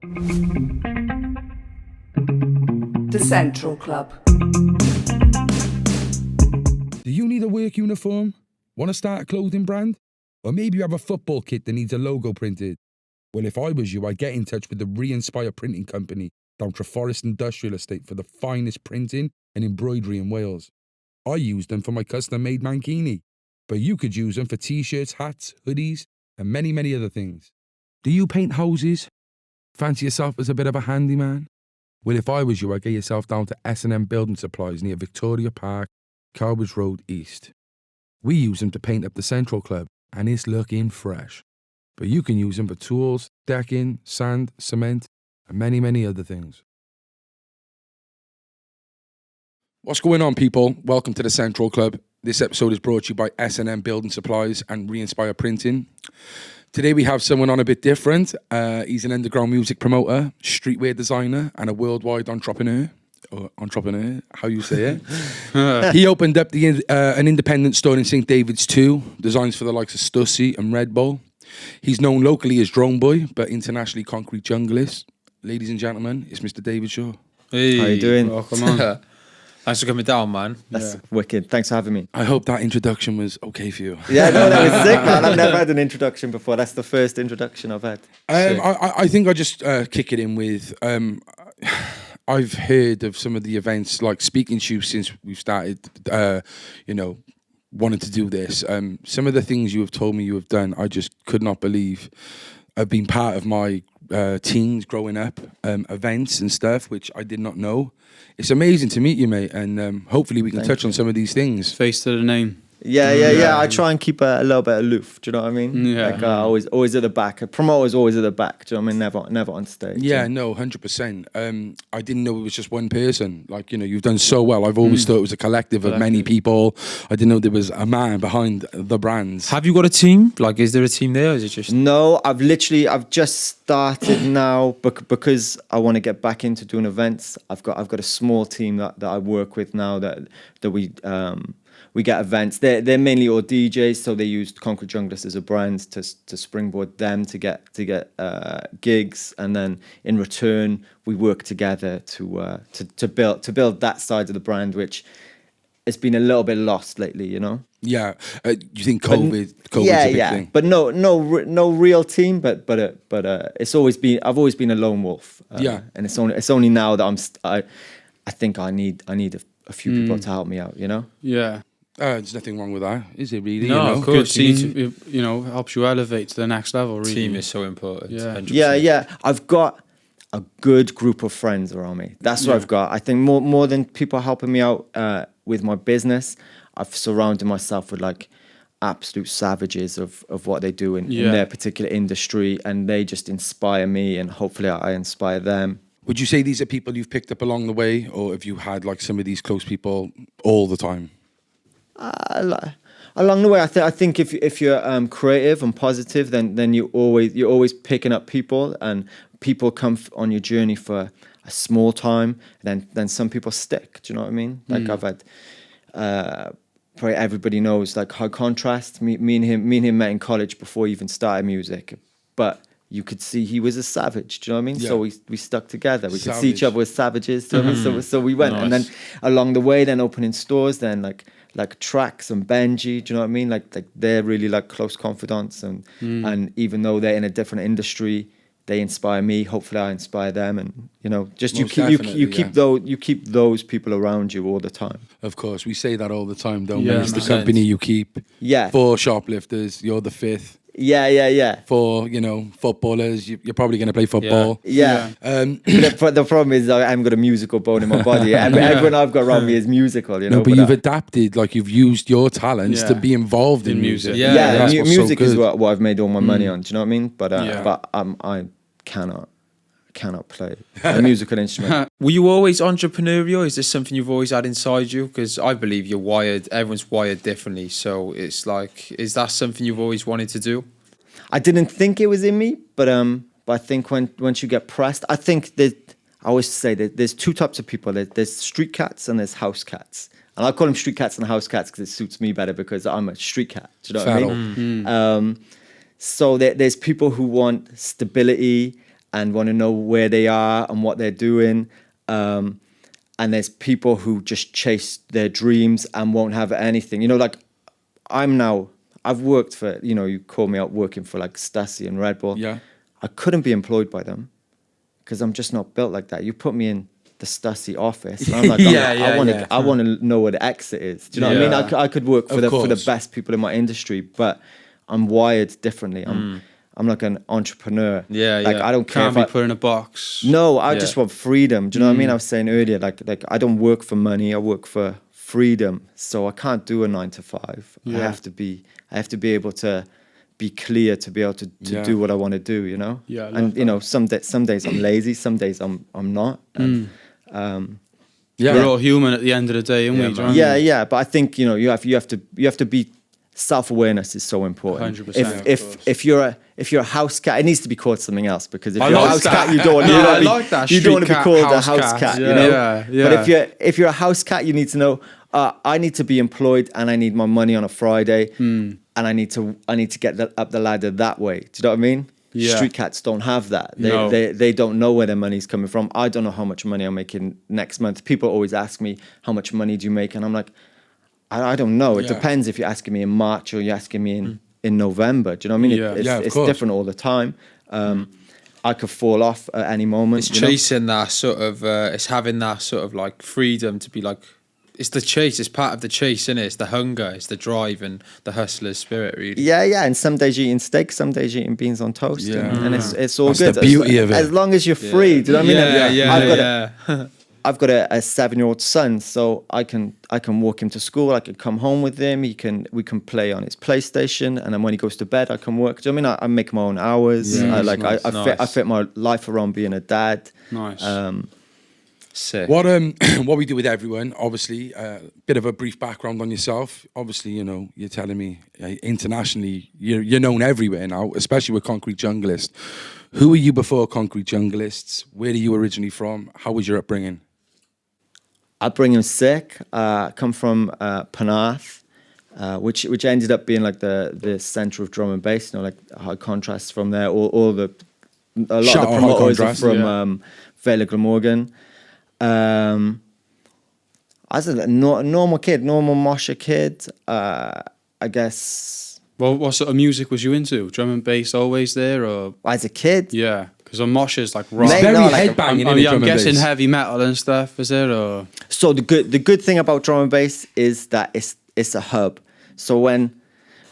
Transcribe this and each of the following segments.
The Central Club. Do you need a work uniform? Want to start a clothing brand? Or maybe you have a football kit that needs a logo printed? Well, if I was you, I'd get in touch with the Re-Inspire Printing Company down Treforest Industrial Estate for the finest printing and embroidery in Wales. I use them for my custom-made mankini, but you could use them for t-shirts, hats, hoodies, and many, many other things. Do you paint houses? Fancy yourself as a bit of a handyman? Well, if I was you, I'd get yourself down to S&M Building Supplies near Victoria Park, Cobras Road East. We use them to paint up the Central Club, and it's looking fresh. But you can use them for tools, decking, sand, cement, and many, many other things. What's going on, people? Welcome to the Central Club. This episode is brought to you by S&M Building Supplies and Re-Inspire Printing. Today we have someone on a bit different. He's an underground music promoter, streetwear designer, and a worldwide entrepreneur. Or entrepreneur, how you say it. He opened up an independent store in St. David's too, designs for the likes of Stussy and Red Bull. He's known locally as Drone Boy, but internationally Concrete Junglist. Ladies and gentlemen, it's Mr. David Shaw. Hey, how you doing? Welcome on. Thanks for coming down, man. That's wicked. Thanks for having me. I hope that introduction was okay for you. Yeah, no, that was sick, man. I've never had an introduction before. That's the first introduction I've had. I think I just kick it in with... I've heard of some of the events, like speaking to you since we've started, wanting to do this. Some of the things you have told me you have done, I just could not believe. I've been part of my teens growing up, events and stuff, which I did not know. It's amazing to meet you, mate, and hopefully we can touch on some of these things. Face to the name. Yeah. I try and keep a little bit aloof. Do you know what I mean? Yeah. Like always at the back. A promoter's always at the back. Do you know what I mean? Never on stage. Yeah, no, 100%. I didn't know it was just one person. Like, you've done so well. I've always thought it was a collective of many people. I didn't know there was a man behind the brands. Have you got a team? Like, is there a team there, or is it just... No, I've just started now because I want to get back into doing events. I've got a small team that I work with now that we get events. They're mainly all DJs, so they used Concrete Junglist as a brand to springboard them to get gigs, and then in return we work together to build that side of the brand, which has been a little bit lost lately, Yeah, do you think COVID's a big thing? But no real team. But it's always been. I've always been a lone wolf. And it's only now that I think I need a few people to help me out. Yeah. There's nothing wrong with that, is it really? No, of course. Helps you elevate to the next level. Really. Team is so important. Yeah. 100%. Yeah. I've got a good group of friends around me. That's what I've got. I think more than people helping me out with my business, I've surrounded myself with like absolute savages of what they do in their particular industry, and they just inspire me, and hopefully I inspire them. Would you say these are people you've picked up along the way, or have you had like some of these close people all the time? Along the way, I think if you're creative and positive, then you're always picking up people, and people come on your journey for a small time, and then some people stick. Do you know what I mean? Like I've had, probably everybody knows, like High Contrast. Me and him met in college before he even started music, but you could see he was a savage. Do you know what I mean? Yeah. So we stuck together. We could see each other as savages. Do you know what I mean? So we went, and then along the way, then opening stores, then like Trax and Benji, do you know what I mean? Like they're really like close confidants, and even though they're in a different industry, they inspire me. Hopefully, I inspire them, and just you keep those people around you all the time. Of course, we say that all the time, don't we? It's the company you keep. Yeah. 4 shoplifters, you're the 5th. Yeah. For footballers, you're probably going to play football. Yeah. The problem is I haven't got a musical bone in my body. Everyone I've got around me is musical. No, but you've adapted. Like you've used your talents to be involved in music. Yeah. Music is what I've made all my money on. Do you know what I mean? But I cannot play a musical instrument. Were you always entrepreneurial? Is this something you've always had inside you? Because I believe you're wired. Everyone's wired differently. So it's like, is that something you've always wanted to do? I didn't think it was in me, but I think once you get pressed, I think that I always say that there's 2 types of people. There's street cats and there's house cats. And I call them street cats and house cats because it suits me better because I'm a street cat. Do you know what I mean? So there's people who want stability and want to know where they are and what they're doing. And there's people who just chase their dreams and won't have anything. You know, like I've worked for, you know, you call me out working for like Stussy and Red Bull. Yeah. I couldn't be employed by them because I'm just not built like that. You put me in the Stussy office, and I'm like, I want to know what the exit is. Do you know what I mean? I could work for the best people in my industry, but I'm wired differently. I'm like an entrepreneur. Like I don't care. Can't be put in a box. No, I just want freedom. Do you know what I mean? I was saying earlier, like I don't work for money. I work for freedom. So I can't do a 9 to 5. I have to be able to be clear to be able to do what I want to do. You know. Yeah. And you know, some days I'm lazy. Some days I'm not. And, we're all human at the end of the day, aren't we? Yeah. But I think, you know, you have to be. Self-awareness is so important. 100%. If you're a house cat, it needs to be called something else, because if I you're a like house that. cat, you don't want to be called a house cat. You know. But if you're a house cat, you need to know. I need to be employed, and I need my money on a Friday, and I need to get up the ladder that way. Do you know what I mean? Yeah. Street cats don't have that. They don't know where their money's coming from. I don't know how much money I'm making next month. People always ask me, how much money do you make? And I'm like, I don't know. It depends if you're asking me in March or you're asking me in November. Do you know what I mean? It's different all the time. I could fall off at any moment. It's chasing that sort of, it's having that sort of like freedom to be like, it's the chase, it's part of the chase, isn't it? It's the hunger, it's the drive and the hustler's spirit, really. Yeah. And some days you're eating steak, some days you're eating beans on toast. And it's all That's good. the beauty of it. As long as you're free. Do you know what I mean? Yeah. I've got a 7-year-old son, so I can walk him to school. I can come home with him. We can play on his PlayStation, and then when he goes to bed, I can work. Do you know what I mean? I make my own hours. I fit my life around being a dad. Nice. Sick. What we do with everyone, obviously, bit of a brief background on yourself. Obviously, you know, you're telling me internationally, you're known everywhere now, especially with Concrete Junglist. Who were you before Concrete Junglists? Where are you originally from? How was your upbringing? Upbringing sick. Come from Penarth, which ended up being like the center of drum and bass. You know, like high contrasts from there. A lot of the promoters are from Vale of Glamorgan. I was a normal kid, normal mosher kid. I guess. Well, what sort of music was you into? Drum and bass always there, or as a kid? Yeah, because on moshers like rock. It's very headbanging. I'm guessing heavy metal and stuff. Is it? Or so the good thing about drum and bass is that it's a hub. So when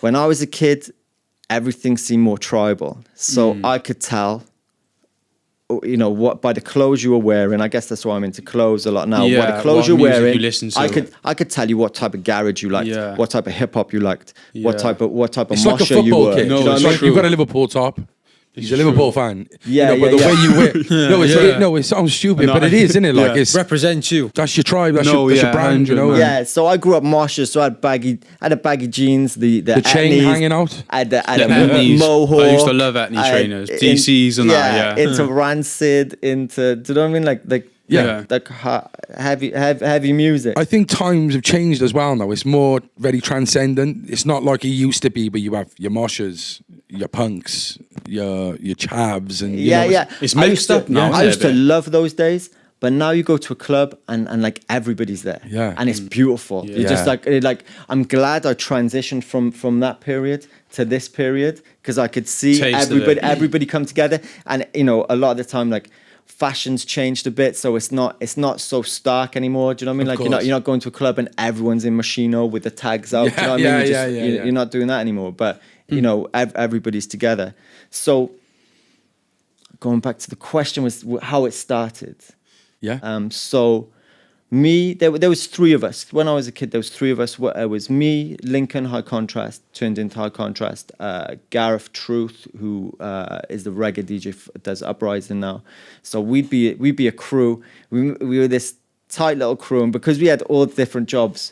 I was a kid, everything seemed more tribal. So I could tell, you know, what by the clothes you were wearing. I guess that's why I'm into clothes a lot now. Yeah, by the clothes you're wearing, you listen to. I could tell you what type of garage you liked, what type of hip hop you liked, what type of It's mosher like a football you were. kid. Do you know it's what I like mean? you've got a Liverpool top. He's a Liverpool fan. Yeah, you know, but the way you wear, it sounds stupid, but it is, isn't it? Like it's represents you. That's your tribe. That's your brand. You know. Yeah. So I grew up moshers, so I had baggy jeans, the chain hanging out. I had a mohawk. I used to love Etnies trainers, DCs and that. Yeah, into Rancid, into. Do you know what I mean? Like heavy music. I think times have changed as well now. It's more very transcendent. It's not like it used to be, but you have your moshers, your punks, your chavs, and it's mixed up now. I used to love those days, but now you go to a club and like everybody's there, and it's beautiful. Yeah. You're just like I'm glad I transitioned from that period to this period, because I could see everybody come together, and you know, a lot of the time, like, fashion's changed a bit, so it's not so stark anymore. Do you know what I mean? Like, you're not going to a club and everyone's in Moschino with the tags out. Do you know what I mean? You're not doing that anymore. But you know, everybody's together. So going back to the question was how it started. Yeah. So me, there was 3 of us. When I was a kid, there was 3 of us. It was me, Lincoln, High Contrast, turned into High Contrast. Gareth Truth, who is the reggae DJ, does Uprising now. So we'd be a crew. We were this tight little crew, and because we had all different jobs,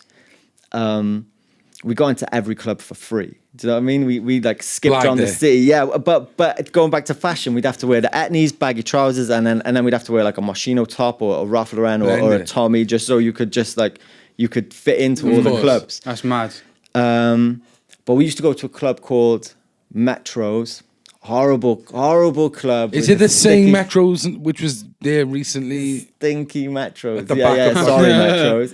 we got into every club for free. Do you know what I mean? We like skipped around the city. Yeah, but going back to fashion, we'd have to wear the Etnies, baggy trousers, and then we'd have to wear like a Moschino top or a Ralph Lauren or a Tommy, just so you could fit into all the clubs. That's mad. But we used to go to a club called Metro's. horrible club. Is with it the same sticky- Metros which was there recently? Stinky Metros. At the Yeah, back of- sorry, Metros.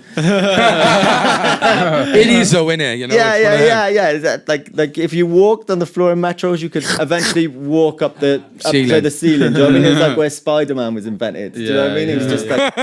It is though, innit? You know, Yeah, it's one of them. yeah. Is that like if you walked on the floor in Metros, you could eventually walk up to Ceiling. the ceiling. Do you know what I mean? It's like where Spider-Man was invented. Do you know what I mean? It was just like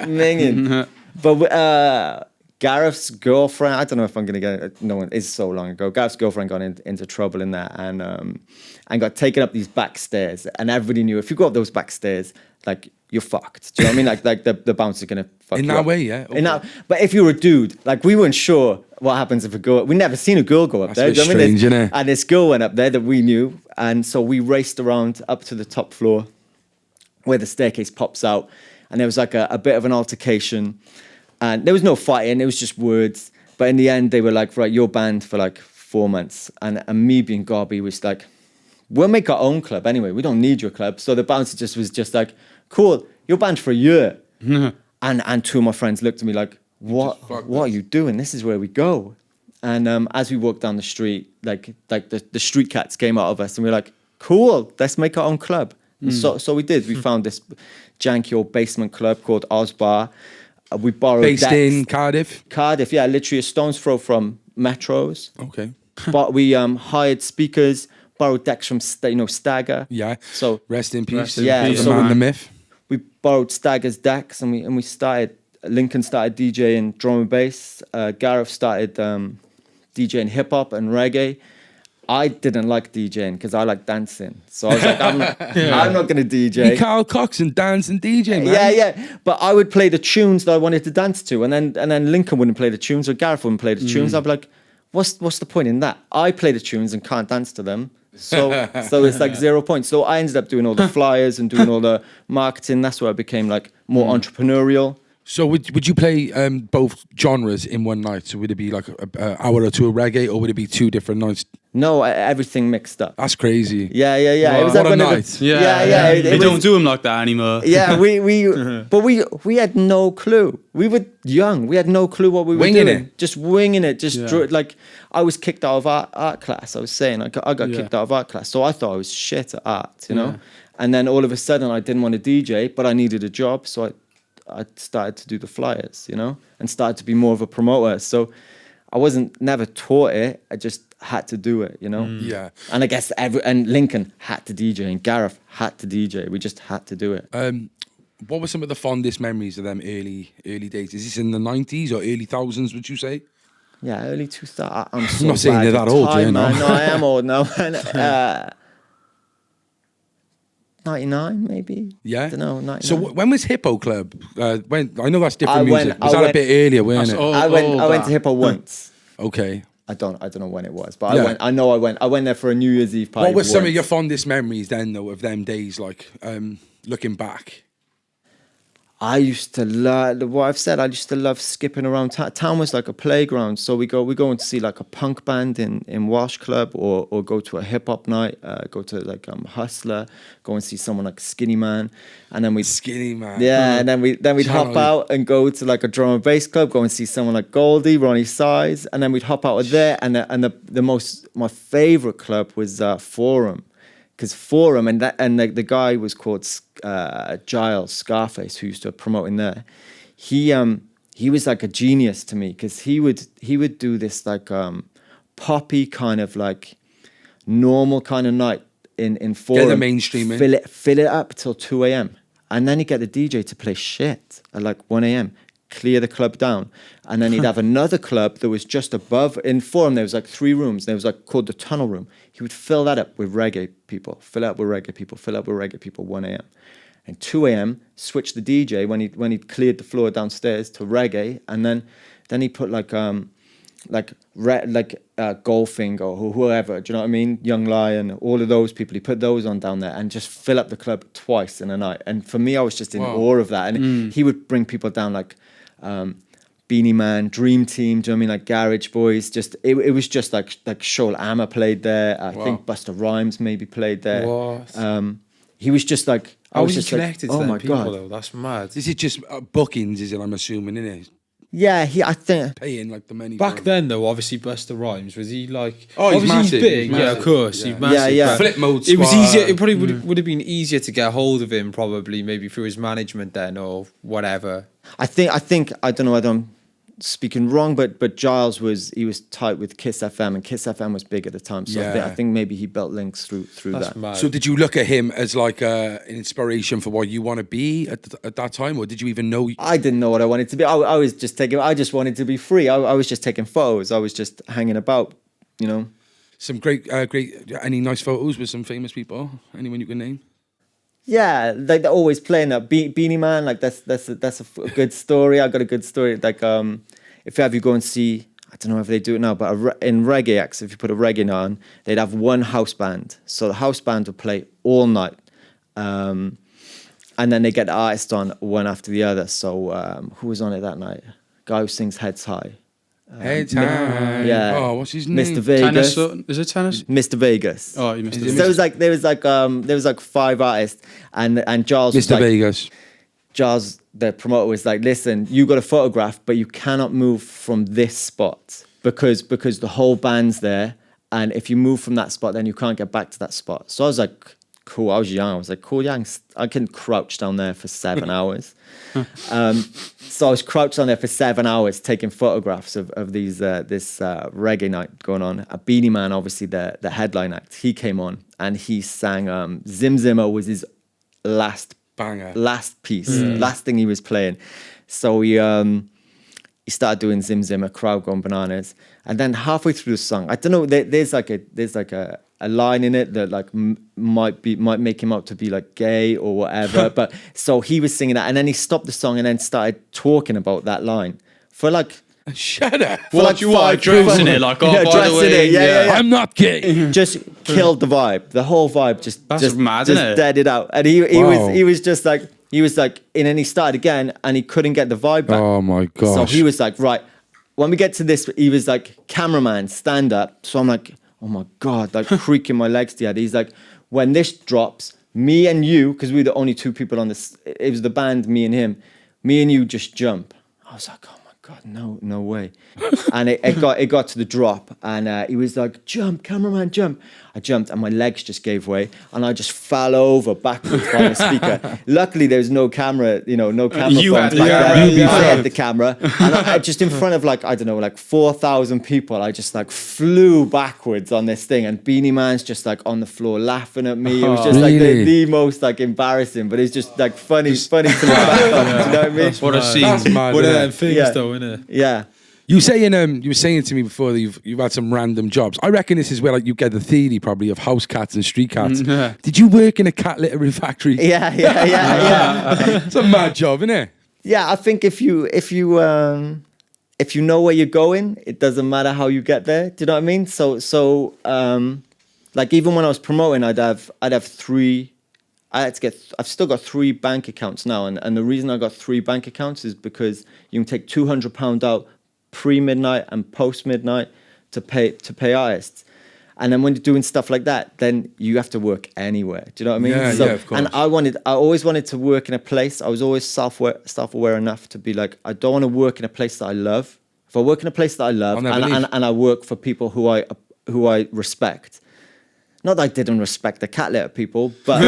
minging. But Gareth's girlfriend, I don't know if I'm gonna get it. No one, it's so long ago. Gareth's girlfriend got into trouble in that and got taken up these back stairs, and everybody knew if you go up those back stairs, like you're fucked. Do you know what I mean? Like the bouncer's gonna fuck In you that up. way, yeah. In that, but if you're a dude, like we weren't sure what happens if a girl. We never seen a girl go up That's there. a bit Do you know what I mean? strange, innit? And this girl went up there that we knew, and so we raced around up to the top floor, where the staircase pops out, and there was like a bit of an altercation, and there was no fighting. It was just words. But in the end, they were like, right, you're banned for like 4 months, and me being Garby was like, we'll make our own club anyway. We don't need your club. So the bouncer was just like, cool, you're banned for a year. And two of my friends looked at me like, what are you doing? This is where we go. And as we walked down the street, like the street cats came out of us, and we were like, cool, let's make our own club. And so we did. We found this janky old basement club called Oz Bar. We borrowed Based decks. in Cardiff. Cardiff, yeah, literally a stone's throw from Metros. Okay. But we hired speakers, borrowed decks from Stagger. Yeah. So Rest in peace. Yeah, to the so- man and the myth. we borrowed Stagger's decks, and we started. Lincoln started DJing drum and bass. Gareth started DJing hip hop and reggae. I didn't like DJing because I like dancing, so I was like, I'm not going to DJ. You Carl Cox and dance and DJ, man. Yeah. But I would play the tunes that I wanted to dance to, and then Lincoln wouldn't play the tunes, or Gareth wouldn't play the tunes. I'd be like, what's the point in that? I play the tunes and can't dance to them. So it's like 0 points. So I ended up doing all the flyers and doing all the marketing. That's where I became like more entrepreneurial. So would you play both genres in one night? So would it be like an hour or two of reggae, or would it be two different nights? No, everything mixed up. That's crazy. Yeah. It was What like a one of the- night. Yeah. They It don't was- do them like that anymore. Yeah, but we had no clue. We were young. We had no clue what we were Winging doing. it. Just winging it. Just Yeah. like I was kicked out of art class. I was saying I got kicked out of art class, so I thought I was shit at art, you know. And then all of a sudden, I didn't want to DJ, but I needed a job, so I started to do the flyers, you know, and started to be more of a promoter. So I wasn't never taught it. I just had to do it, you know. Yeah. And I guess and Lincoln had to DJ, and Gareth had to DJ. We just had to do it. What were some of the fondest memories of them early days? Is this in the 90s or early thousands, would you say? Yeah, early 2000. I'm so not saying bad you're with that old, time, you know. man. No, I am old now. 99 maybe. Yeah. I don't know. 99. So when was Hippo Club? When I know that's different I music. went- Was I that a went- bit earlier, weren't That's it? all- I went that. to Hippo once. Okay. I don't know when it was, but Yeah. I went. I know I went. I went there for a New Year's Eve party. What were some of once. your fondest memories then, though, of them days? Like looking back. I used to love what I've said. I used to love skipping around. Town was like a playground. So we go and see like a punk band in Welsh Club, or go to a hip hop night. Go to like Hustler. Go and see someone like Skinny Man, and then we Skinny Man. Yeah, and then we'd hop Channel. out and go to like a drum and bass club. Go and see someone like Goldie, Ronnie Size, and then we'd hop out of there. And my favorite club was Forum. Because Forum and the guy was called Giles Scarface, who used to promote in there. He was like a genius to me, because he would do this like poppy kind of like normal kind of night in Forum. the mainstream in. Fill it up till 2 a.m. and then he'd get the DJ to play shit at like 1 a.m. Clear the club down, and then he'd have another club that was just above. In Forum, there was like 3 rooms. There was like called the Tunnel Room. He would fill that up with reggae people, fill it up with reggae people, fill it up with reggae people. 1 a.m. and 2 a.m. switch the DJ when he'd cleared the floor downstairs to reggae, and then he put Goldfinger or whoever. Do you know what I mean? Young Lion, all of those people. He put those on down there and just fill up the club twice in a night. And for me, I was just in awe of that. And he would bring people down like Beanie Man, Dream Team, do you know what I mean? Like Garage Boys. Just it was just like Shoal Amma played there. I think Busta Rhymes maybe played there. What? He was just like I was just connected like, to oh them my people God. though. That's mad. This is just bookings, is it? I'm assuming, isn't it? Yeah, I think paying like the money. Back then, though, obviously Busta Rhymes, was he like? Oh, he's obviously massive. big. He's Yeah, massive. of course, Yeah. he's massive. Yeah. but Flip Mode It was Squad. easier. It probably would have been easier to get a hold of him, probably maybe through his management then or whatever. I think I don't know whether I'm speaking wrong, but Giles was tight with Kiss FM, and Kiss FM was big at the time. So Yeah. I think maybe he built links through That's that. mad. So did you look at him as like an inspiration for what you want to be at that time, or did you even know? I didn't know what I wanted to be. I was just I just wanted to be free. I was just taking photos. I was just hanging about, you know. Some great, any nice photos with some famous people? Anyone you can name? Yeah, like they're always playing that Beanie Man. Like that's a good story. I got a good story. Like if ever you go and see, I don't know if they do it now, but in Reggae X, if you put a reggae night on, they'd have one house band. So the house band would play all night, and then they get the artist on one after the other. So who was on it that night? Guy who sings Heads High. Heads High. Yeah. Oh, what's his name? Mr. Vegas. Is it tennis? Mr. Vegas. Oh, you missed Is it. it So there was like 5 artists, and Giles was Mr. like, Vegas. Giles, the promoter, was like, listen, you got a photograph, but you cannot move from this spot because the whole band's there, and if you move from that spot, then you can't get back to that spot. So I was like, cool. I was young. I was like, cool, young. I can crouch down there for 7 hours. So I was crouched down there for 7 hours taking photographs of these this reggae night going on. A Beanie Man, obviously the headline act, he came on and he sang Zim Zimmer was his last Banger. last piece, last thing he was playing. So he started doing Zim Zimmer, crowd going bananas, and then halfway through the song, I don't know, there's like a line in it that like might make him out to be like gay or whatever. But so he was singing that, and then he stopped the song and then started talking about that line for like. Shut up. For like you are dressing it like, oh, by the dressing way, it, yeah. I'm not gay. Just killed the vibe. The whole vibe just mad, just isn't it? dead it out. And he Wow. was just like and then he started again and he couldn't get the vibe back. Oh my gosh. So he was like, right, when we get to this, he was like, cameraman, stand up. So I'm like, oh my God, like creaking my legs together. He's like, when this drops, me and you, because we were the only 2 people on this, it was the band, me and him, me and you just jump. I was like, oh my God, no way. And it got to the drop and he was like, jump, cameraman, jump. I jumped and my legs just gave way and I just fell over backwards by the speaker. Luckily, there's no camera, no camera You phones had the back camera. then. You I had the camera. And I just in front of like, I don't know, like 4,000 people, I just like flew backwards on this thing and Beanie Man's just like on the floor laughing at me. It was just like Really? the most like embarrassing, but it's just like funny to look back on. Do you know what I mean? What a scene. That's mad, One of innit? them things, Yeah. though, innit? Yeah. You were saying to me before that you've had some random jobs. I reckon this is where like you get the theory probably of house cats and street cats. Yeah. Did you work in a cat littering factory? Yeah. It's a mad job, isn't it? Yeah, I think if you know where you're going, it doesn't matter how you get there. Do you know what I mean? So like even when I was promoting, I'd have 3. I've still got 3 bank accounts now, and the reason I got 3 bank accounts is because you can take £200 out pre-midnight and post-midnight to pay artists. And then when you're doing stuff like that, then you have to work anywhere. Do you know what I mean? Yeah, of course. And I always wanted to work in a place. I was always self-aware enough to be like, I don't want to work in a place that I love. If I work in a place that I love and I work for people who I respect. Not that I didn't respect the cat litter people, but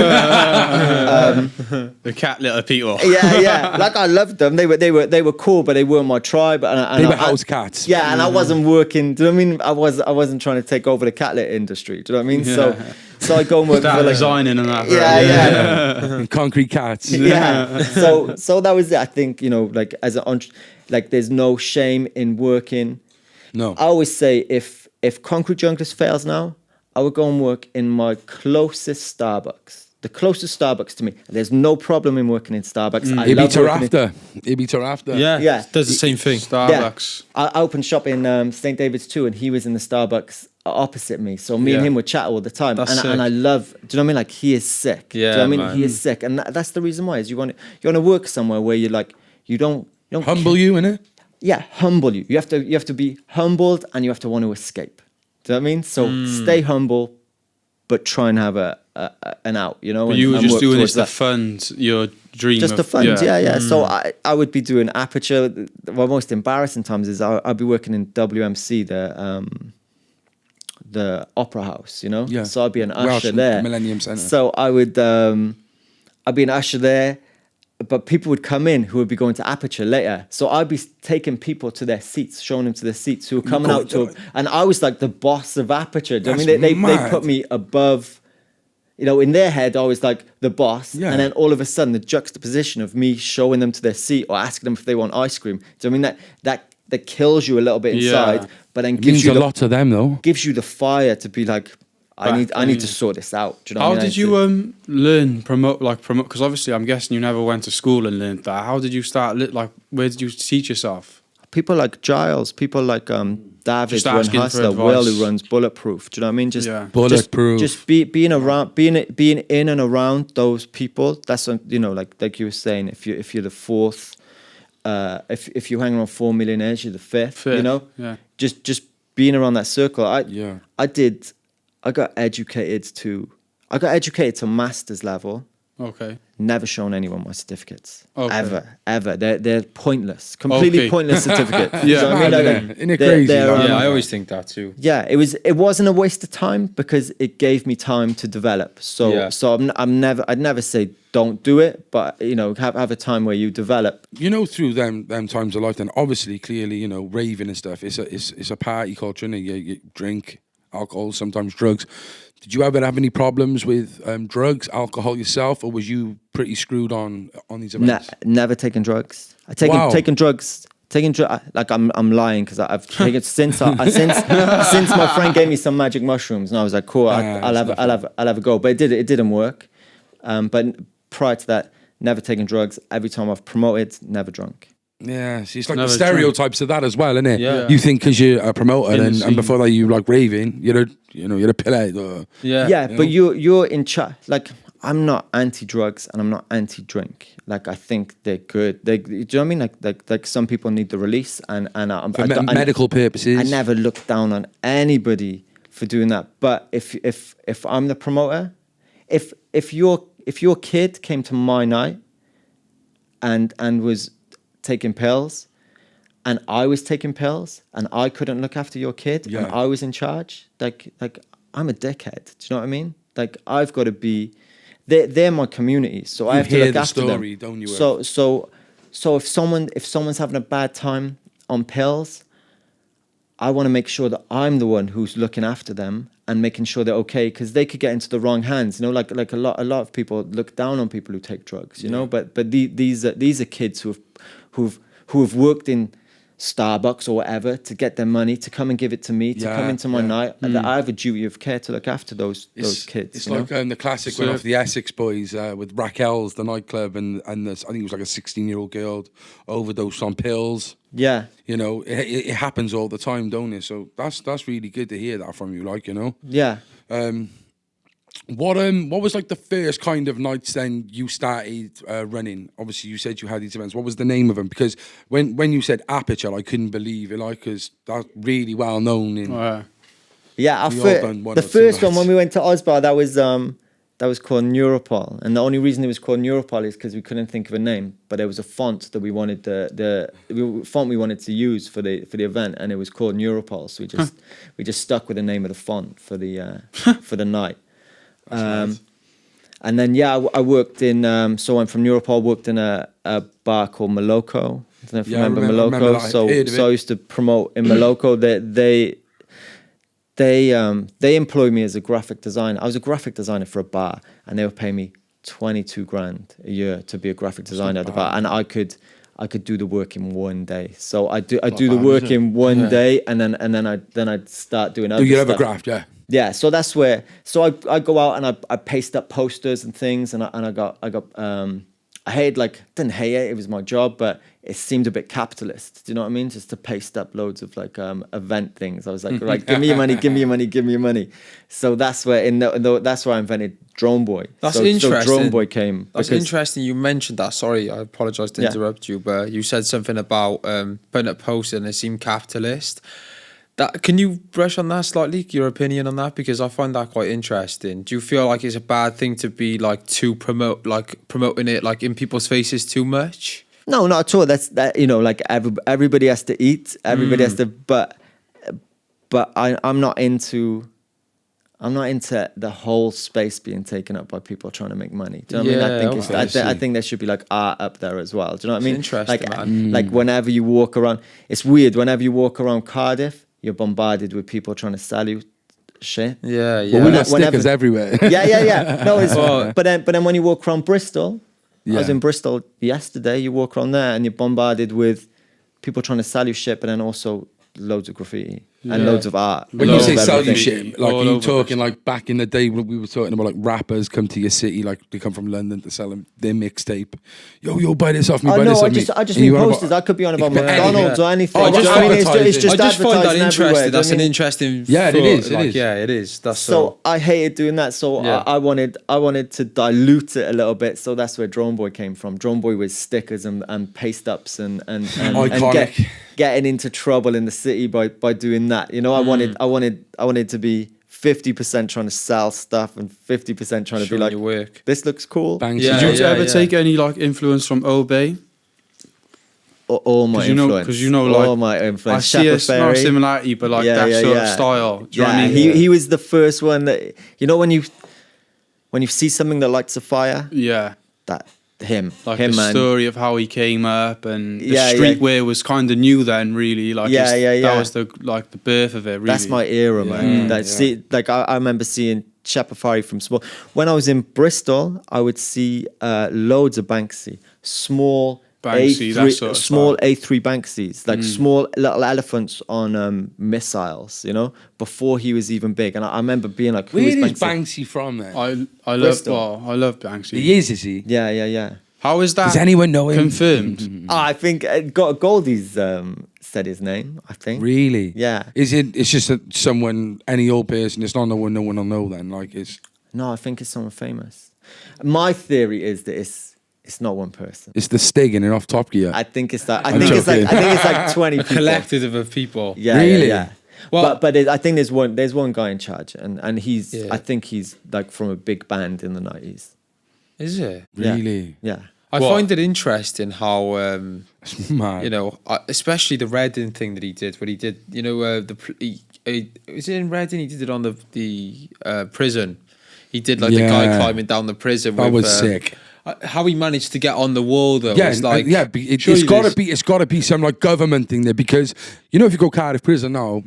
The cat litter people. yeah. Like I loved them. They were cool, but they weren't my tribe. And They were house cats. Yeah, and I wasn't working. Do you know what I mean? I wasn't trying to take over the cat litter industry. Do you know what I mean? Yeah. So I go and work Start for like designing and that. yeah. Concrete cats. Yeah. So that was it. I think like as like there's no shame in working. No. I always say if Concrete Junglist fails now, I would go and work in my closest Starbucks. The closest Starbucks to me. There's no problem in working in Starbucks. I love working Ibiza. Yeah, does the same thing. Starbucks. I opened shop in St. David's too, and he was in the Starbucks opposite me. So me and him would chat all the time. That's And I love, do you know what I mean? Like he is sick. Yeah, do you know what I mean? man. He is sick. And that's the reason why is you want to work somewhere where you're like, you don't Humble you, innit? Yeah, humble you. You have to be humbled and you have to want to escape. Do you know what I mean? So stay humble, but try and have an out, you know. But and, you were and just work doing towards this to that. fund your dream. Just of, the funds, yeah. So I would be doing Aperture. The most embarrassing times is I'd be working in WMC, the Opera House, you know. Yeah. So I'd be an Welsh usher there. Millennium Centre. So I would, I'd be an usher there, but people would come in who would be going to Aperture later. So I'd be taking people to their seats, showing them to their seats who were coming out to, and I was like the boss of Aperture. Do you know what I mean? They put me above, you know, in their head I was like the boss, Yeah. and then all of a sudden the juxtaposition of me showing them to their seat or asking them if they want ice cream. Do you know what I mean? That kills you a little bit inside, but then It gives means you a lot to them, though. gives you the fire to be like, I need to sort this out. Do you know How what I mean? did you learn promote? Because obviously I'm guessing you never went to school and learned that. How did you start? Where did you teach yourself? People like Giles, people like David Just who run asking for Hustler, advice. Will who runs Bulletproof. Do you know what I mean? Just Bulletproof. Just being around, being in and around those people. That's you know, like you were saying. If you're the fourth, if you hang around 4 millionaires, you're the fifth. You know, just being around that circle. I got educated to master's level. Okay. Never shown anyone my certificates. Okay. Ever. They're pointless. Completely pointless certificate. Yeah. You know what I mean? Isn't it crazy? I always think that too. Yeah, it wasn't a waste of time because it gave me time to develop. So I'd never say don't do it, but you know, have a time where you develop. You know, through them times of life, then obviously, clearly, you know, raving and stuff. It's a party culture, and you drink alcohol, sometimes drugs. Did you ever have any problems with drugs, alcohol yourself, or was you pretty screwed on these events? Never taken drugs. Taken drugs. Like I'm lying because I've taken since my friend gave me some magic mushrooms and I was like, cool, I'll have a go. But it didn't work. But prior to that, never taken drugs. Every time I've promoted, never drunk. Yeah, see, it's like Never the stereotypes of that as well, isn't it? Yeah. You think because you're a promoter and scene. before that you like raving, you're a pillhead. But you're in charge. Like, I'm not anti-drugs and I'm not anti-drink. Like, I think they're good. Do you know what I mean? Like some people need the release, and For medical purposes. I never look down on anybody for doing that. But if I'm the promoter, if your kid came to my night and was taking pills, and I was taking pills, and I couldn't look after your kid, and I was in charge, like I'm a dickhead. Do you know what I mean? Like, I've got to be. They're my community, so I have to look after them. Don't you? So if someone's having a bad time on pills, I want to make sure that I'm the one who's looking after them and making sure they're okay, because they could get into the wrong hands. You know, like a lot of people look down on people who take drugs. You know, but these are kids who have worked in Starbucks or whatever to get their money to come and give it to me, to come into my night, and that I have a duty of care to look after those kids. It's like the classic one off the Essex Boys with Raquel's, the nightclub, and I think it was like a 16-year-old girl overdosed on pills. Yeah, you know, it happens all the time, don't it? So that's really good to hear that from you, like, you know. Yeah. What was like the first kind of nights then you started running? Obviously, you said you had these events. What was the name of them? Because when you said Aperture, I couldn't believe it, like, because that's really well known in. Yeah, the first one when we went to Osbar, that was called Neuropol, and the only reason it was called Neuropol is because we couldn't think of a name, but there was a font that we wanted the font we wanted to use for the event, and it was called Neuropol. So we just stuck with the name of the font for the for the night. Nice. And then I worked in so I'm from Neuropol, worked in a bar called Moloko. I don't know if you remember Moloko. So I used to promote in Moloko. They employed me as a graphic designer. I was a graphic designer for a bar, and they were paying me 22 grand a year to be a graphic designer at the bar, and I could do the work in one day. So I do the work in one day, and then I'd start doing other stuff. Do you ever graft? Yeah. Yeah, so that's where. So I go out and I paste up posters and things, and I got I didn't hate it. It was my job, but it seemed a bit capitalist. Do you know what I mean? Just to paste up loads of event things. I was like, right, give me your money, give me your money, give me your money. So that's where that's where I invented Drone Boy. That's interesting. So Drone Boy came. That's interesting. You mentioned that. Sorry, I apologize to interrupt you, but you said something about putting up posters and it seemed capitalist. Can you brush on that slightly? Your opinion on that, because I find that quite interesting. Do you feel like it's a bad thing to be like to promoting it like in people's faces too much? No, not at all. That's that. You know, like everybody has to eat. Everybody has to. But I'm not into the whole space being taken up by people trying to make money. Do you know what I mean? I think there should be like art up there as well. Do you know what I mean? Interesting, like, man. Like whenever you walk around, it's weird. Whenever you walk around Cardiff, you're bombarded with people trying to sell you shit. Yeah. Well, we got stickers everywhere. Yeah. No, it's but then when you walk around Bristol, I was in Bristol yesterday. You walk around there and you're bombarded with people trying to sell you shit, but then also loads of graffiti and loads of art. When you say sell you everything. shit, like are you talking like back in the day when we were talking about like rappers come to your city, like they come from London to sell them their mixtape. Yo, buy this off me. Buy this off me. I just mean posters. I could be on about McDonald's or anything. It's just I just find that interesting. everywhere. That's an interesting. Yeah, it is. Yeah, it is. That's so I hated doing that. So I wanted to dilute it a little bit. So that's where Drone Boy came from. Drone Boy was stickers and paste ups and iconic. Getting into trouble in the city by doing that. You know, I wanted to be 50% trying to sell stuff and 50% trying to be like, your work. This looks cool. Banksy. Did you ever take any like influence from Obey? All my influence. Because you know, like all my influence. I see a small similarity, but like that sort of style. Do you know what I mean? He was the first one that, you know, when you see something that lights a fire. Yeah. That him, like him, the man. story of how he came up and the streetwear was kind of new then, really. Like that was the birth of it. Really, that's my era, man. See, like I remember seeing Chapafari from small. When I was in Bristol, I would see loads of Banksy, small Banksy, that sort of small style. A3 Banksys, like small little elephants on missiles, you know, before he was even big. And I remember being like, Where is Banksy? Banksy from then? I love Banksy. He is he? Yeah. How is that? Does anyone know him? Confirmed. I think Goldie's said his name, I think. Really? Yeah. Is it? It's just that someone, any old person. It's not no one will know. Then, like, it's. No, I think it's someone famous. My theory is that it's not one person. It's the Stig in it off Top Gear. I think it's that. I think it's like 20 people. Collective of people. Yeah, really? Yeah. Well, but I think there's one guy in charge, and he's. Yeah. I think he's like from a big band in the 90s. Is it? Really? Yeah. I find it interesting how, It's mad. you know, especially the Reading thing that he did. What he did, you know, was it in Reading? He did it on the prison. He did like the guy climbing down the prison. That was sick. How he managed to get on the wall though, Yeah, was like, it's got to be some like government thing there, because you know if you go Cardiff prison now,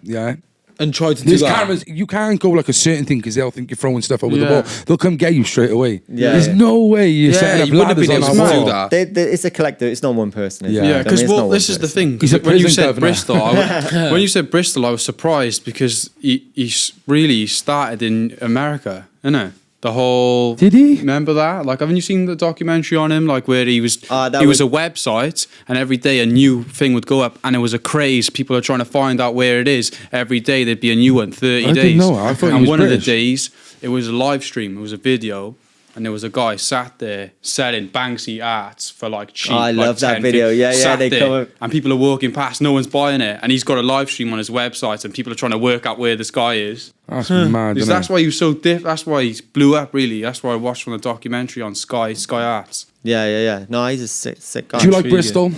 and try to do there's that. cameras. You can't go like a certain thing because they'll think you're throwing stuff over the wall. They'll come get you straight away. Yeah. There's no way you're setting up you wouldn't have ladders been on able that to wall. do that. It's a collective. It's not one person. Is it? Yeah, because it's not one this is the person. thing. He's a When you prison said governor. Bristol, when you said Bristol, I was surprised because he really started in America, innit? The whole. Did he? Remember that? Like, haven't you seen the documentary on him? Like, where he was a website, and every day a new thing would go up, and it was a craze. People are trying to find out where it is. Every day there'd be a new one, 30 I days. didn't know. I thought he and was one British. of the days, it was a live stream. It was a video. And there was a guy sat there selling Banksy Arts for like cheap. I like love that 10, video. 50, Yeah, sat they there, come up. and people are walking past, no one's buying it, and he's got a live stream on his website, and people are trying to work out where this guy is. That's mad. Because that's why he was so that's why he blew up. Really, that's why I watched from the documentary on Sky Arts. Yeah. No, he's a sick guy. Do you like Bristol?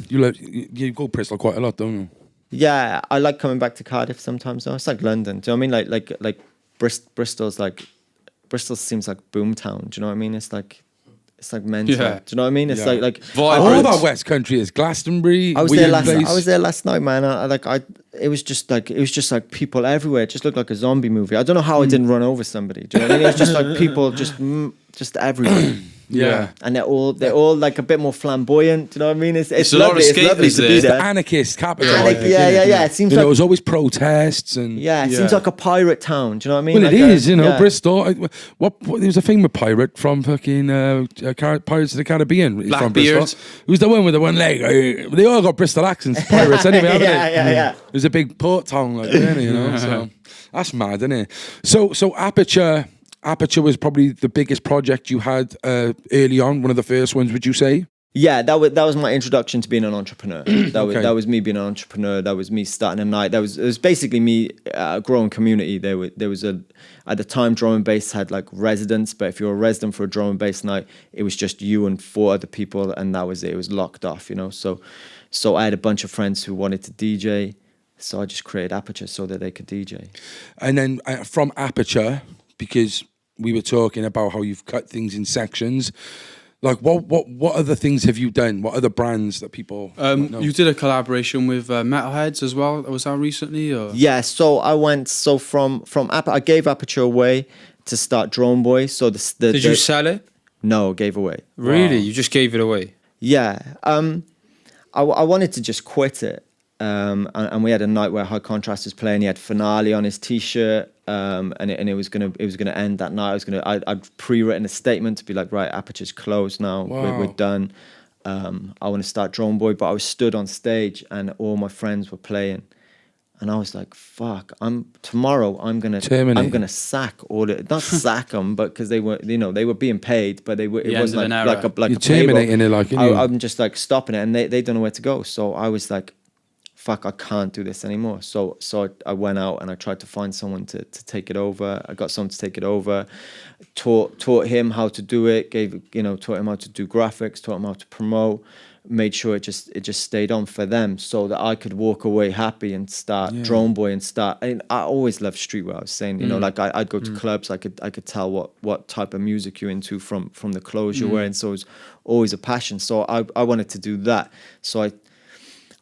You go Bristol quite a lot, don't you? Yeah, I like coming back to Cardiff sometimes. Though. It's like London. Do you know what I mean? Like Bristol's like. Bristol seems like boomtown. Do you know what I mean? It's like mental. Yeah. Do you know what I mean? It's like all that West Country is Glastonbury. I was there last night, man. It was just like people everywhere. It just looked like a zombie movie. I don't know how I didn't run over somebody. Do you know what I mean? It was just like people just everywhere. Yeah. And they're all like a bit more flamboyant. Do you know what I mean? It's a lot of lovely. It's lovely skaters to be there. there. The anarchist capital. Yeah. It seems You know, like it was always protests and. it seems like a pirate town. Do you know what I mean? Well, like it is, you know, yeah. Bristol. What there was a famous pirate from fucking Pirates of the Caribbean. He's from Blackbeard. Bristol. Who's the one with the one leg? They all got Bristol accents, pirates anyway, haven't they? Yeah. It was a big port town, like, you know. So that's mad, isn't it? So Aperture was probably the biggest project you had early on, one of the first ones, would you say? Yeah, that was my introduction to being an entrepreneur. That was me being an entrepreneur. That was me starting a night. It was basically me growing community. There was at the time drum and bass had like residents, but if you're a resident for a drum and bass night, it was just you and 4 other people, and that was it. It was locked off, you know. So I had a bunch of friends who wanted to DJ, so I just created Aperture so that they could DJ. And then from Aperture, because we were talking about how you've cut things in sections. Like what other things have you done? What other brands that people know? You did a collaboration with Metalheads as well. Was that recently? Or? Yeah, so I went from I gave Aperture away to start Drone Boy. So did you sell it? No, gave away. Really? Wow. You just gave it away? Yeah. I wanted to just quit it. And we had a night where High Contrast was playing. He had Finale on his T-shirt, and it was gonna end that night. I'd pre-written a statement to be like, right, Aperture's closed now. Wow. We're done. I want to start Drone Boy, but I was stood on stage and all my friends were playing, and I was like, fuck, tomorrow I'm gonna sack all the, not sack them, but because they were being paid, but it wasn't like a terminating it, like I'm just like stopping it, and they don't know where to go. So I was like, fuck, I can't do this anymore. So I went out and I tried to find someone to take it over. I got someone to take it over, taught him how to do it, taught him how to do graphics, taught him how to promote, made sure it just stayed on for them so that I could walk away happy and start Drone Boy and start. And I always loved streetwear. I was saying, like I'd go to clubs, I could tell what type of music you're into from the clothes you're wearing. So it was always a passion. So I wanted to do that. So I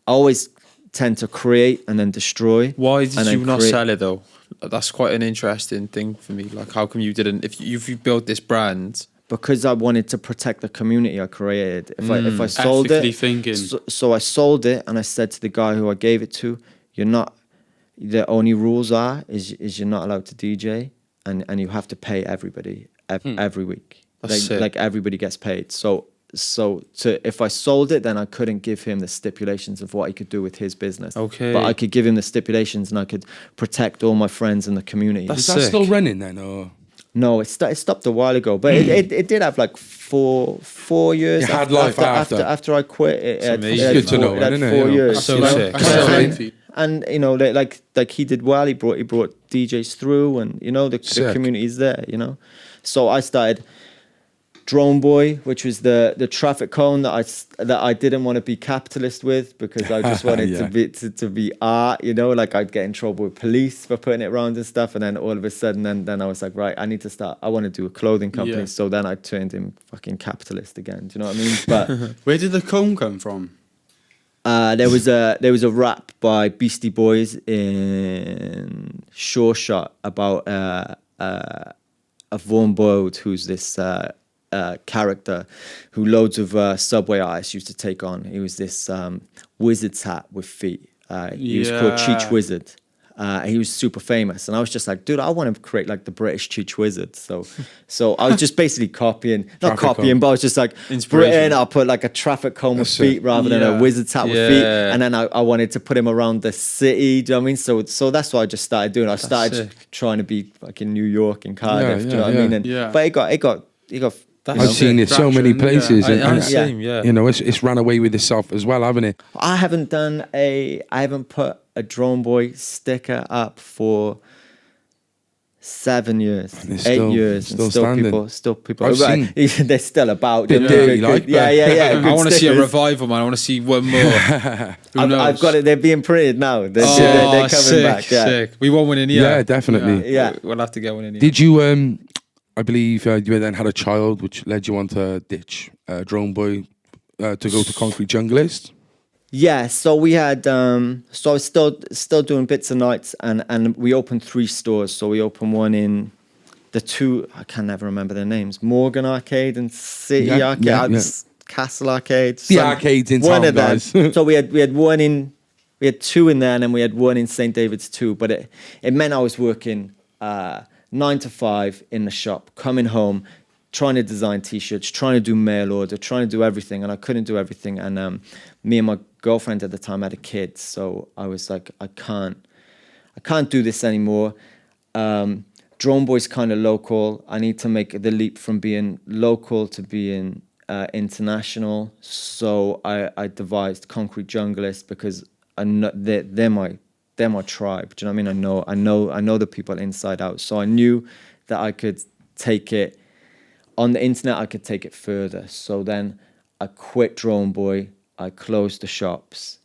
always tend to create and then destroy. Why did you not sell it though? That's quite an interesting thing for me. Like, how come you didn't? If you built this brand, because I wanted to protect the community I created. If I sold it, so I sold it, and I said to the guy who I gave it to, the only rules is you're not allowed to DJ, and you have to pay everybody every week. Like everybody gets paid. So if I sold it, then I couldn't give him the stipulations of what he could do with his business. Okay. But I could give him the stipulations, and I could protect all my friends in the community. Is that still running then, or? No, it stopped a while ago, but it did have like four years. It had life after I quit. It's good to know, isn't it? 4 years. So sick. And like he did well. He brought DJs through, and the community's there. So I started Drone Boy, which was the traffic cone that I didn't want to be capitalist with, because I just wanted to be art, like I'd get in trouble with police for putting it around and stuff, and then all of a sudden then I was like, right, I need to start, I want to do a clothing company. So then I turned him fucking capitalist again. Do you know what I mean? But where did the cone come from? There was a rap by Beastie Boys in Sure Shot about a Vaughan Boyd, who's this character who loads of Subway artists used to take on. He was this wizard's hat with feet. He was called Cheech Wizard. He was super famous, and I was just like, dude, I want to create like the British Cheech Wizard. So I was just basically but I was just like, Britain, I'll put like a traffic cone with feet rather than a wizard's hat with feet. And then I wanted to put him around the city. Do you know what I mean? So that's what I just started doing. I started trying to be like in New York and Cardiff. Do you know what I mean? But it got. I've seen it so many places. Yeah. It's ran away with itself as well, haven't it? I haven't put a Drone Boy sticker up for 7 years, 8 years, and still people. They're still about. Yeah. I want to see a revival, man. I want to see one more. I've got it. They're being printed now. They're coming back. Yeah. Sick. We want one in here. Yeah, definitely. Yeah. We'll have to get one in here. Did you? I believe you then had a child, which led you on to ditch Drone Boy to go to Concrete Junglist. Yeah, so we had, so I was still doing bits and nights, and we opened 3 stores. So we opened one in the 2, I can never remember their names, Morgan Arcade and City Arcade, Castle Arcade. The arcades in town, guys. So we had 2 in there, and then we had one in St. David's too. But it meant I was working 9 to 5 in the shop, coming home, trying to design T-shirts, trying to do mail order, trying to do everything, and I couldn't do everything. And me and my girlfriend at the time had a kid, so I was like, I can't do this anymore. Drone Boy's kind of local. I need to make the leap from being local to being international. So I devised Concrete Junglist because I know they're my tribe. Do you know what I mean? I know the people inside out. So I knew that I could take it on the internet. I could take it further. So then I quit Drone Boy. I closed the shops.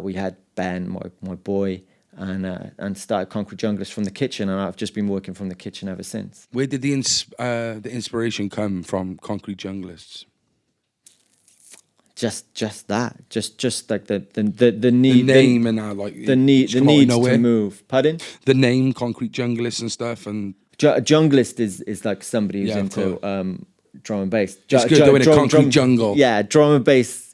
We had Ben, my boy, and started Concrete Junglist from the kitchen, and I've just been working from the kitchen ever since. Where did the inspiration come from, Concrete Junglists? Just that, just like the need, the name, and like the need to move. Pardon? The name Concrete Junglist and stuff, and junglist is like somebody who's into drum and bass. Just doing a concrete jungle. Yeah, drum and bass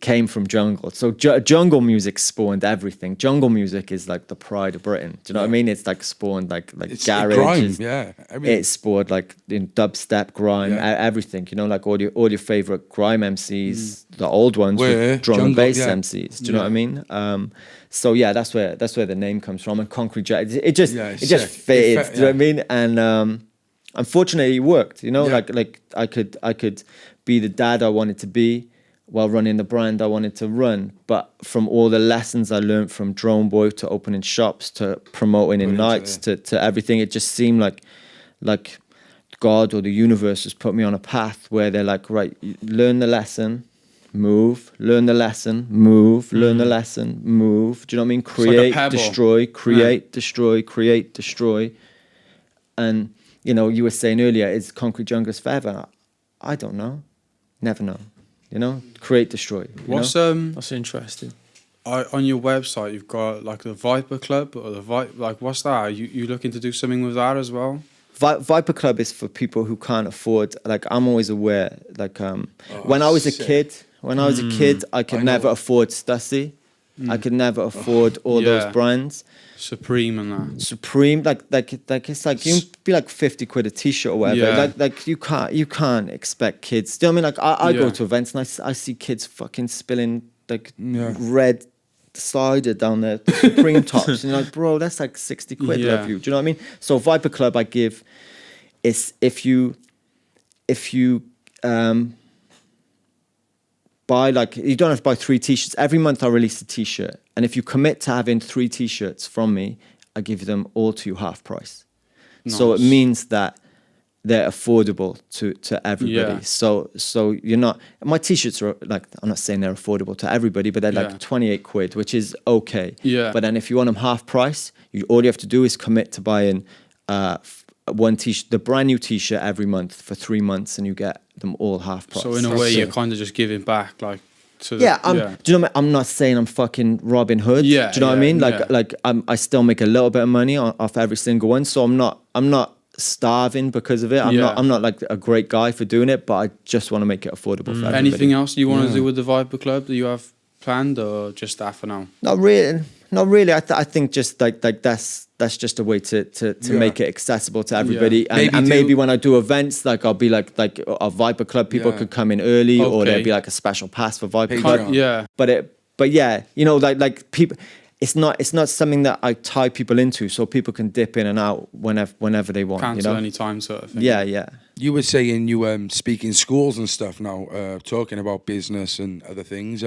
came from jungle. So jungle music spawned everything. Jungle music is like the pride of Britain. Do you know what I mean? It's like spawned like it's garage. Grime, everything. It spawned like in dubstep, grime, everything. You know, like all your favorite grime MCs, the old ones, were drum and bass MCs. Do you know what I mean? So yeah, that's where the name comes from. And Concrete Junglist, it just fitted. Do you know what I mean? And unfortunately, it worked. You know, like I could be the dad I wanted to be while running the brand I wanted to run. But from all the lessons I learned from Drone Boy to opening shops to promoting in nights to everything, it just seemed like God or the universe has put me on a path where they're like, right, learn the lesson, move, learn the lesson, move, learn the lesson, move. Do you know what I mean? Create, like destroy, create, destroy, create, destroy. And, you know, you were saying earlier, is Concrete Junglist forever? I don't know. Never know. You know, create, destroy. That's interesting. On your website, you've got like the Viper Club or the what's that? Are you looking to do something with that as well? Viper Club is for people who can't afford. Like I'm always aware. Like when I was a kid, I could never afford Stussy. I could never afford all those brands. Supreme and that. Supreme, like it's like you be like 50 quid a t-shirt or whatever. Yeah. Like you can't expect kids. Do you know what I mean? Like I go to events and I see kids fucking spilling like red cider down their Supreme tops, and you're like, bro, that's like 60 quid. Love you. Do you know what I mean? So Viper Club, I give is if you buy, like, you don't have to buy 3 t-shirts. Every month I release a t-shirt, and if you commit to having 3 t-shirts from me, I give them all to you half price. Nice. So it means that they're affordable to everybody. So you're not, my t-shirts are like, I'm not saying they're affordable to everybody, but they're like 28 quid, which is okay. Yeah. But then if you want them half price, all you have to do is commit to buying one t-shirt, the brand new t-shirt every month for 3 months, and you get them all half price. So in a way, you're kind of just giving back, like, to do you know what I mean? I'm not saying I'm fucking Robin Hood. Yeah, do you know what I mean? Like I still make a little bit of money off every single one, so I'm not starving because of it. I'm not like a great guy for doing it, but I just want to make it affordable for everybody. Anything else you want to do with the Viper Club that you have planned, or just that for now? Not really. I think just like that's just a way to make it accessible to everybody. And maybe when I do events, like I'll be like a Viper Club, people could come in early, or there'd be like a special pass for Viper Club. Yeah. But yeah, you know, like people, it's not something that I tie people into, so people can dip in and out whenever they want. Cancel any time, sort of thing. Yeah. You were saying you speak in schools and stuff now, talking about business and other things.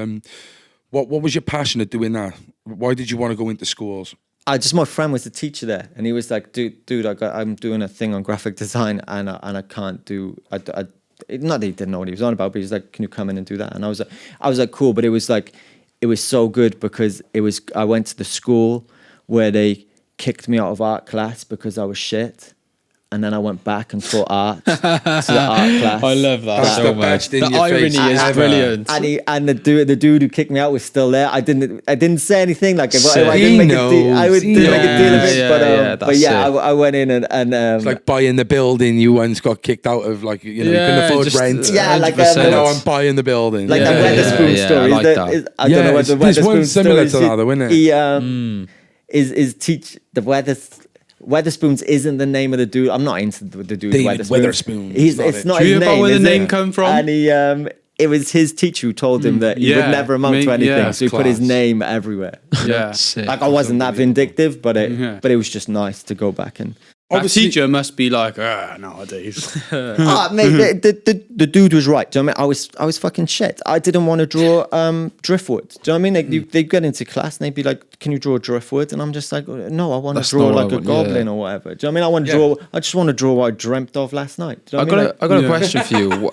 What was your passion at doing that? Why did you want to go into schools? My friend was a teacher there, and he was like, dude, I'm doing a thing on graphic design, and I can't do. Not that he didn't know what he was on about, but he was like, can you come in and do that? And I was like, cool. But it was so good because I went to the school where they kicked me out of art class because I was shit. And then I went back and taught art to the art class. I love that so much. The irony is brilliant. And the dude who kicked me out was still there. I didn't say anything. Like I didn't make a deal. I didn't make a deal of it. I went in and it's like buying the building you once got kicked out of. Like you couldn't afford rent. Yeah, like now I'm buying the building. Like the Weatherspoon story. I like that. I don't know what the Weatherspoon story is. Similar to that, though, isn't it? He is teach the Weatherspoons isn't the name of the dude. I'm not into the dude Weatherspoon. It's not his name. Do you know where the name come from? And it was his teacher who told him that he would never amount to anything, so he put his name everywhere. Yeah, like I wasn't that vindictive, but it was just nice to go back and That teacher must be like, nowadays. Mate, the dude was right. Do you know what I mean? I was fucking shit. I didn't want to draw driftwood. Do you know what I mean? Like, they'd get into class and they'd be like, "Can you draw driftwood?" And I'm just like, "No, I want to draw like a goblin or whatever." Do you know what I mean? I want to draw. I just want to draw what I dreamt of last night. Do you know I got a question for you.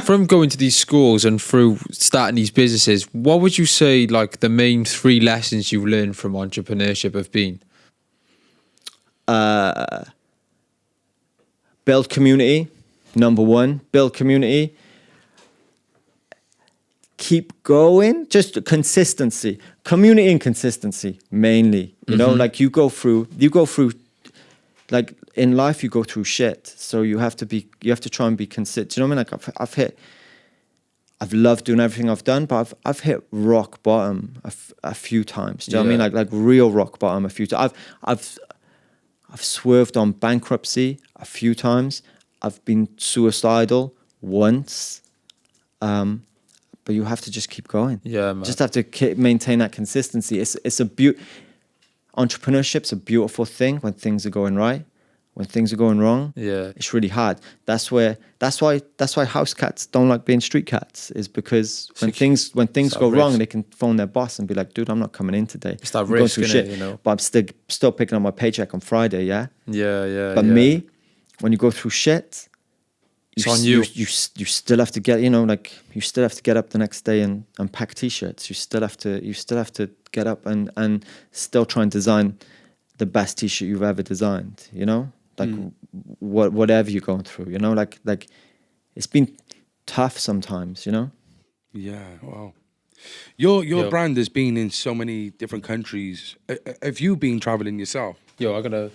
From going to these schools and through starting these businesses, what would you say like the main 3 lessons you learned from entrepreneurship have been? Build community, number 1. Build community. Keep going. Just consistency, community and consistency mainly. You know, like you go through. Like in life, you go through shit. So you have to try and be consistent. You know what I mean? Like I've loved doing everything I've done, but I've hit rock bottom a few times. Do you know what I mean? Like real rock bottom a few times. I've swerved on bankruptcy a few times. I've been suicidal once. But you have to just keep going. Yeah, man. Just have to maintain that consistency. Entrepreneurship's a beautiful thing when things are going right. When things are going wrong, it's really hard. That's why house cats don't like being street cats. Is because when things go wrong, they can phone their boss and be like, "Dude, I'm not coming in today. It's that risk, shit, you know. But I'm still picking up my paycheck on Friday." Yeah. But me, when you go through shit, it's on you. You still have to get, you still have to get up the next day and pack t-shirts. You still have to get up and still try and design the best t-shirt you've ever designed. You know. Like whatever you're going through, you know, like it's been tough sometimes, you know. Yeah, wow. Your brand has been in so many different countries. Have you been traveling yourself? I gotta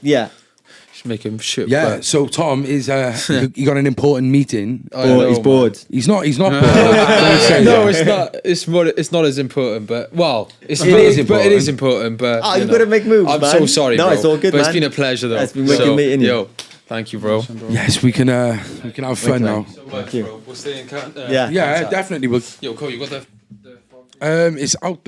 just make him shit. Yeah. But so Tom is he got an important meeting. He's bored. He's not bored. No, it's not. It's not as important, but it is important. But you've got to make moves. I'm man. so sorry. No, bro. it's all good. But man. it's been a pleasure, though. It's been wicked meeting you. Yo, thank you, bro. Yes, we can have fun now. So much, bro. We'll stay in contact. Yeah, definitely. Yo, Cole, you got the it's out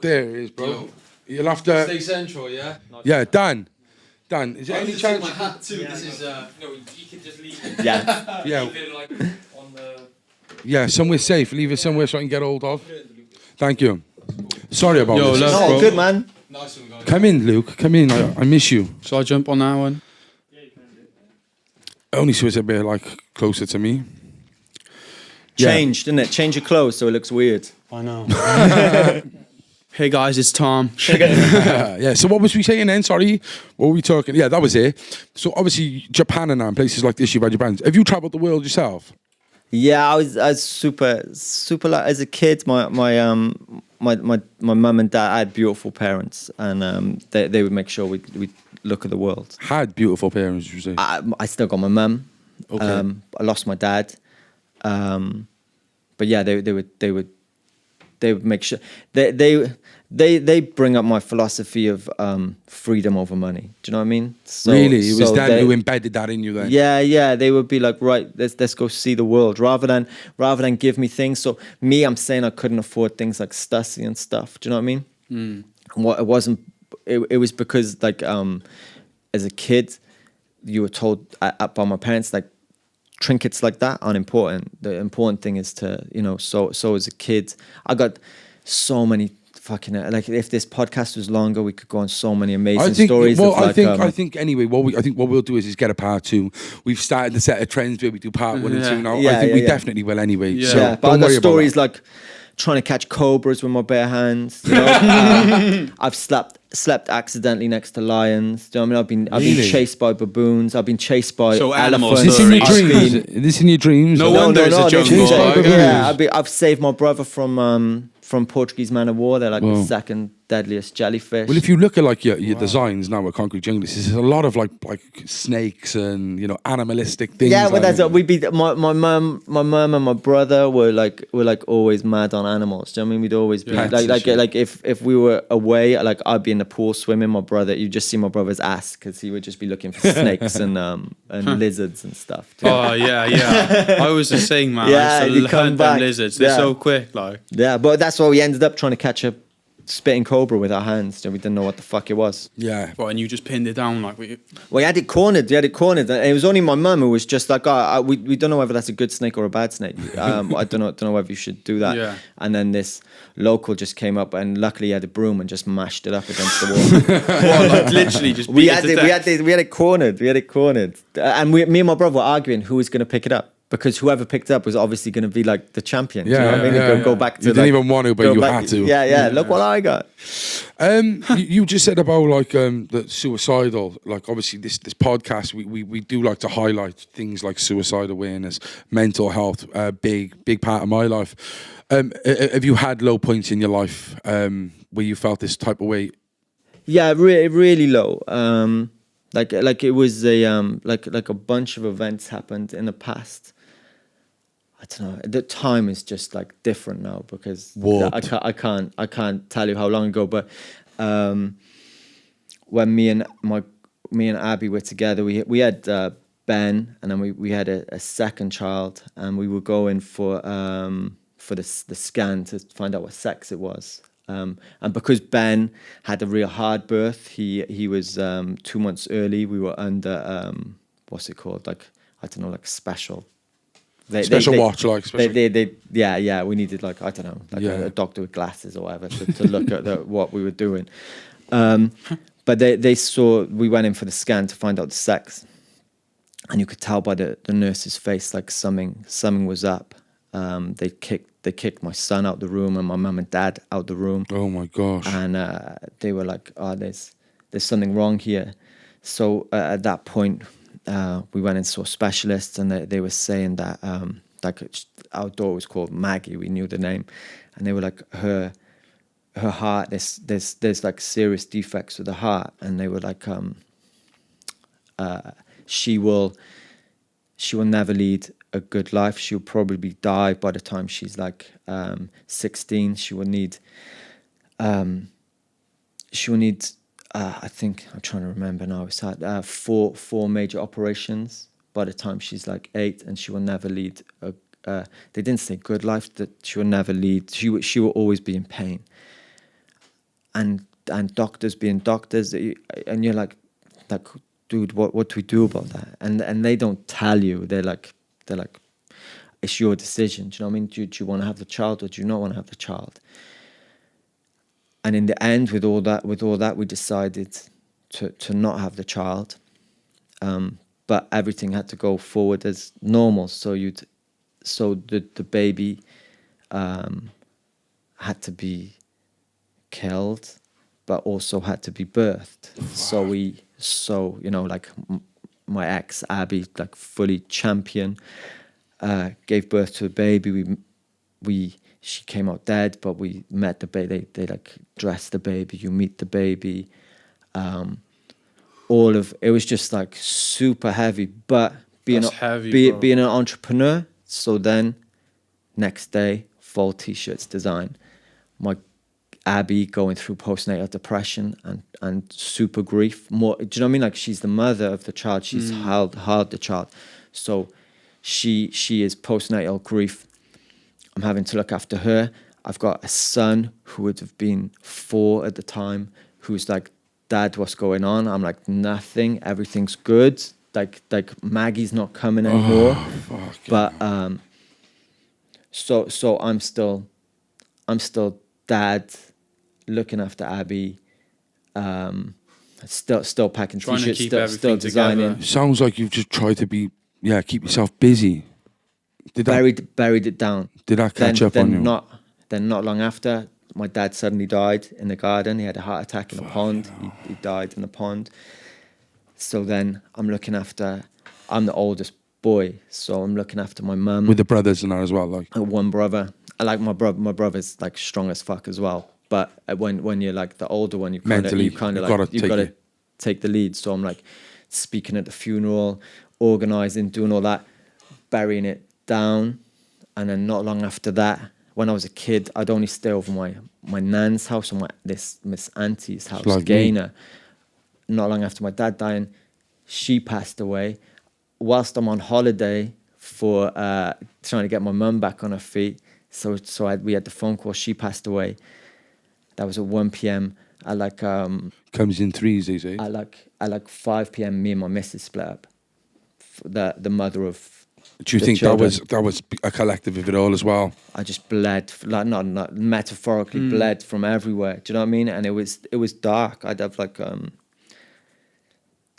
there. It is, bro. Yo. You'll have to stay central, yeah. Yeah, Dan, is there any chance? My hat too. Yeah, this is you can just leave it. Yeah. Leave it like on the. Yeah, somewhere safe. Leave it somewhere so I can get hold of. Thank you. Sorry about this. No, good man. Nice one, guys. Come in, Luke. Come in. I miss you. Shall I jump on that one? Yeah, you can do it. Only so it's a bit like closer to me. Changed, didn't it? Change your clothes so it looks weird. I know. Hey guys, it's Tom. Yeah. So what was we saying then? Sorry, what were we talking? Yeah, that was it. So obviously Japan and places like this, you've had your brands. Have you travelled the world yourself? Yeah, I was super like as a kid. My mum and dad, I had beautiful parents, and they would make sure we look at the world. Had beautiful parents, you say? I still got my mum. Okay. I lost my dad. But yeah, they would make sure they bring up my philosophy of freedom over money. Do you know what I mean? So, really, it was them who embedded that in you then. Yeah. They would be like, right, let's go see the world rather than give me things. So I'm saying I couldn't afford things like Stussy and stuff. Do you know what I mean? What it wasn't. It was because like as a kid, you were told by my parents like, trinkets like that aren't important. The important thing is to, so as a kid, I got so many fucking, like if this podcast was longer, we could go on so many amazing stories. Well, I think anyway, what we'll do is get a part 2. We've started the set of trends where we do part 1 and 2 now. I think we definitely will anyway. Yeah. So but I got stories like trying to catch cobras with my bare hands. You know? I've slept accidentally next to lions. Do you know what I mean? I've been chased by baboons. I've been chased by elephants. Is this in your dreams? Is this in your dreams? No wonder it's a jungle. Yeah, I've saved my brother from Portuguese man of war. They're like the second deadliest jellyfish. Well, if you look at like your designs now at Concrete Junglist, there's a lot of like snakes and animalistic things. Yeah, well, that's we'd be my mum and my brother were like always mad on animals. Do you know what I mean? We'd always be like if we were away, like I'd be in the pool swimming. My brother, you just see my brother's ass because he would just be looking for snakes and lizards and stuff. Oh yeah. I was the same, man. Yeah, I you come back. Lizards. They're so quick, like. Yeah, but that's why we ended up trying to catch a spitting cobra with our hands. We didn't know what the fuck it was. Yeah. Well, and you just pinned it down like we. Well, he had it cornered. And it was only my mum who was just like, we don't know whether that's a good snake or a bad snake. I don't know whether you should do that. Yeah. And then this local just came up, and luckily he had a broom and just mashed it up against the wall. Well, like literally just. we had it cornered. And me and my brother were arguing who was going to pick it up. Because whoever picked it up was obviously going to be like the champion. Yeah, do you know what I mean? Go back to. You didn't even want to, but you had to. Yeah. Look what I got. You just said about like the suicidal. Like obviously this podcast, we do like to highlight things like suicide awareness, mental health. Big part of my life. Have you had low points in your life where you felt this type of way? Yeah, really low. Like it was a like a bunch of events happened in the past. I don't know. The time is just like different now because I can't tell you how long ago. But when me and Abby were together, we had Ben, and then we had a second child, and we were going for the scan to find out what sex it was. And because Ben had a real hard birth, he was 2 months early. We were under what's it called? Like I don't know, like special. Watch. Yeah. We needed like I don't know, like a doctor with glasses or whatever to look at what we were doing. But they saw we went in for the scan to find out the sex, and you could tell by the nurse's face like something was up. They kicked my son out the room and my mum and dad out the room. Oh my gosh! And they were like, "Oh, there's something wrong here." So at that point, we went and saw specialists, and they were saying that like our daughter was called Maggie. We knew the name, and they were like her heart. There's like serious defects with the heart, and they were like, she will never lead a good life. She'll probably die by the time she's like 16. She will need I think I'm trying to remember now. It's had four major operations by the time she's like 8, and she will never lead they didn't say good life, that she will never lead. She will always be in pain. And doctors being doctors, and you're like, dude, what do we do about that? And they don't tell you. They're like, it's your decision. Do you know what I mean? Do you want to have the child, or do you not want to have the child? And in the end, with all that, we decided to not have the child. But everything had to go forward as normal. So the baby had to be killed, but also had to be birthed. So you know, like my ex Abby, like fully champion, gave birth to a baby. She came out dead, but we met the baby. They like dressed the baby. You meet the baby. It was just like super heavy. But being an entrepreneur, so then next day, fall t-shirts design. My Abby going through postnatal depression and super grief. More, do you know what I mean? Like she's the mother of the child. She's held the child, so she is postnatal grief. I'm having to look after her. I've got a son who would have been 4 at the time, who's like, Dad, what's going on? I'm like, nothing. Everything's good. Like Maggie's not coming anymore. But so I'm still dad, looking after Abby. Still packing t-shirts, still designing. Together. Sounds like you've just tried to keep yourself busy. Buried it down. Did that catch up on you? Then not long after, my dad suddenly died in the garden. He had a heart attack in the pond. He died in the pond. So then I'm the oldest boy, so I'm looking after my mum. With the brothers and that as well, like? One brother. I like my brother's like strong as fuck as well. But when you're like the older one, you kind of take the lead. So I'm like speaking at the funeral, organising, doing all that, burying it down. And then not long after that, when I was a kid, I'd only stay over my nan's house or this Miss Auntie's house, like Gaynor. Not long after my dad dying, she passed away. Whilst I'm on holiday for trying to get my mum back on her feet, so we had the phone call. She passed away, That was at 1 p.m. At like comes in threes, they say. At like 5 p.m. Me and my missus split up. The mother of. Do you think children. that was a collective of it all as well? I just bled, like not metaphorically bled from everywhere. Do you know what I mean? And it was dark. I'd have like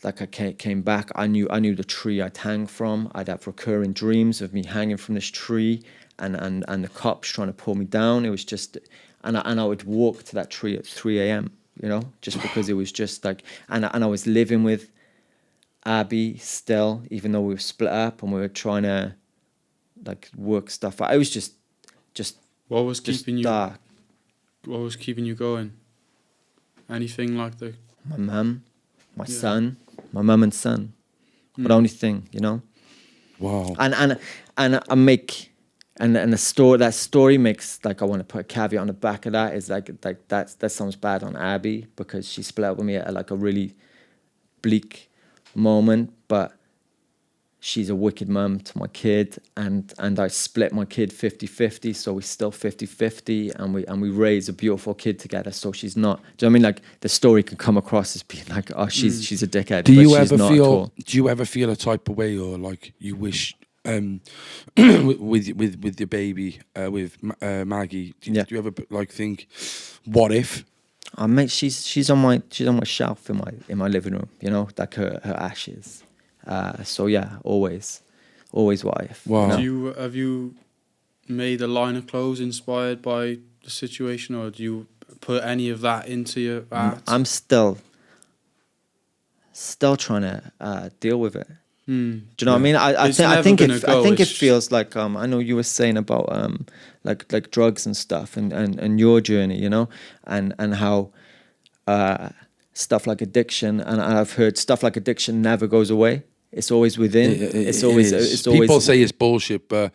I came back. I knew the tree I'd hang from. I'd have recurring dreams of me hanging from this tree, and the cops trying to pull me down. It was just, and I would walk to that tree at 3 a.m. You know, just because it was just like, and I was living with Abby still, even though we were split up and we were trying to like work stuff out. It was just what was keeping dark. What was keeping you going? Anything like the My mum, my son, my mum and son. But only thing, you know. Wow. And I make and the story, that story makes, like, I want to put a caveat on the back of that, is like that sounds bad on Abby because she split up with me at like a really bleak moment, but she's a wicked mum to my kid, and I split my kid 50-50, so we're still 50-50, and we raise a beautiful kid together. So she's not, do you know what I mean? Like, the story can come across as being like, oh, she's a dickhead. Do you ever feel a type of way, or like you wish with your baby, with Maggie? Do you ever like think, what if? Mate, she's on my shelf in my living room, you know, like her ashes. So yeah, always what if. Wow. You know? Have you made a line of clothes inspired by the situation, or do you put any of that into your art? I'm still trying to deal with it. Do you know what I mean? I think it feels like I know you were saying about like drugs and stuff and your journey, you know, and how stuff like addiction, and I've heard stuff like addiction never goes away. It's always within. It's always. People say it's bullshit, but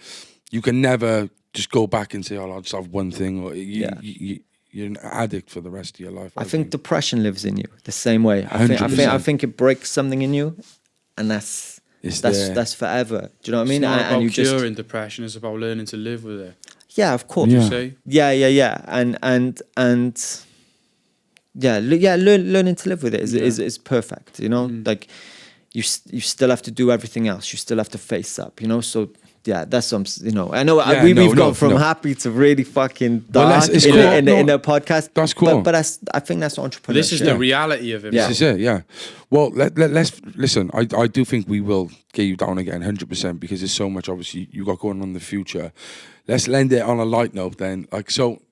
you can never just go back and say, "Oh, I'll just have one thing." Or you're an addict for the rest of your life. I think depression lives in you the same way. I think it breaks something in you, and that's forever. Do you know what I mean? It's not about you curing depression. It's about learning to live with it. Yeah, of course. You say? Yeah. Learning to live with it is perfect. You know, like you still have to do everything else. You still have to face up. You know, so. Yeah, that's some. You know, I know we've gone from happy to really fucking dark in the podcast. That's cool, but I think that's entrepreneurship. This is the reality of it. Yeah. This is it. Yeah. Well, let's listen. I do think we will get you down again, 100%, because there's so much obviously you got going on in the future. Let's end it on a light note then. Like so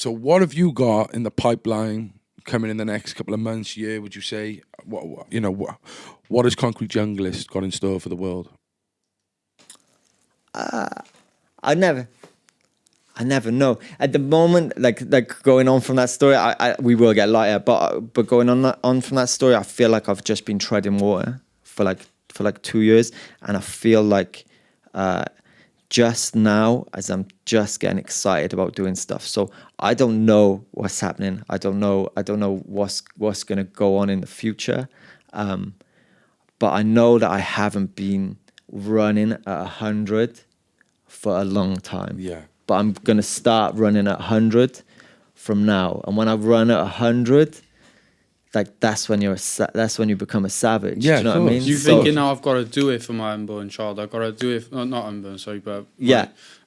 what have you got in the pipeline coming in the next couple of months, year? Would you say what has Concrete Junglist got in store for the world? I never know. At the moment, like going on from that story, we will get lighter. But going on from that story, I feel like I've just been treading water for like 2 years, and I feel like just now, as I'm just getting excited about doing stuff. So I don't know what's happening. I don't know what's going to go on in the future. But I know that I haven't been running at 100 for a long time. Yeah. But I'm gonna start running at 100 from now. And when I run at 100, like that's when you become a savage. Yeah, do you know what I mean? You thinking now I've got to do it for my unborn child. I've got to do it. Not unborn, sorry, but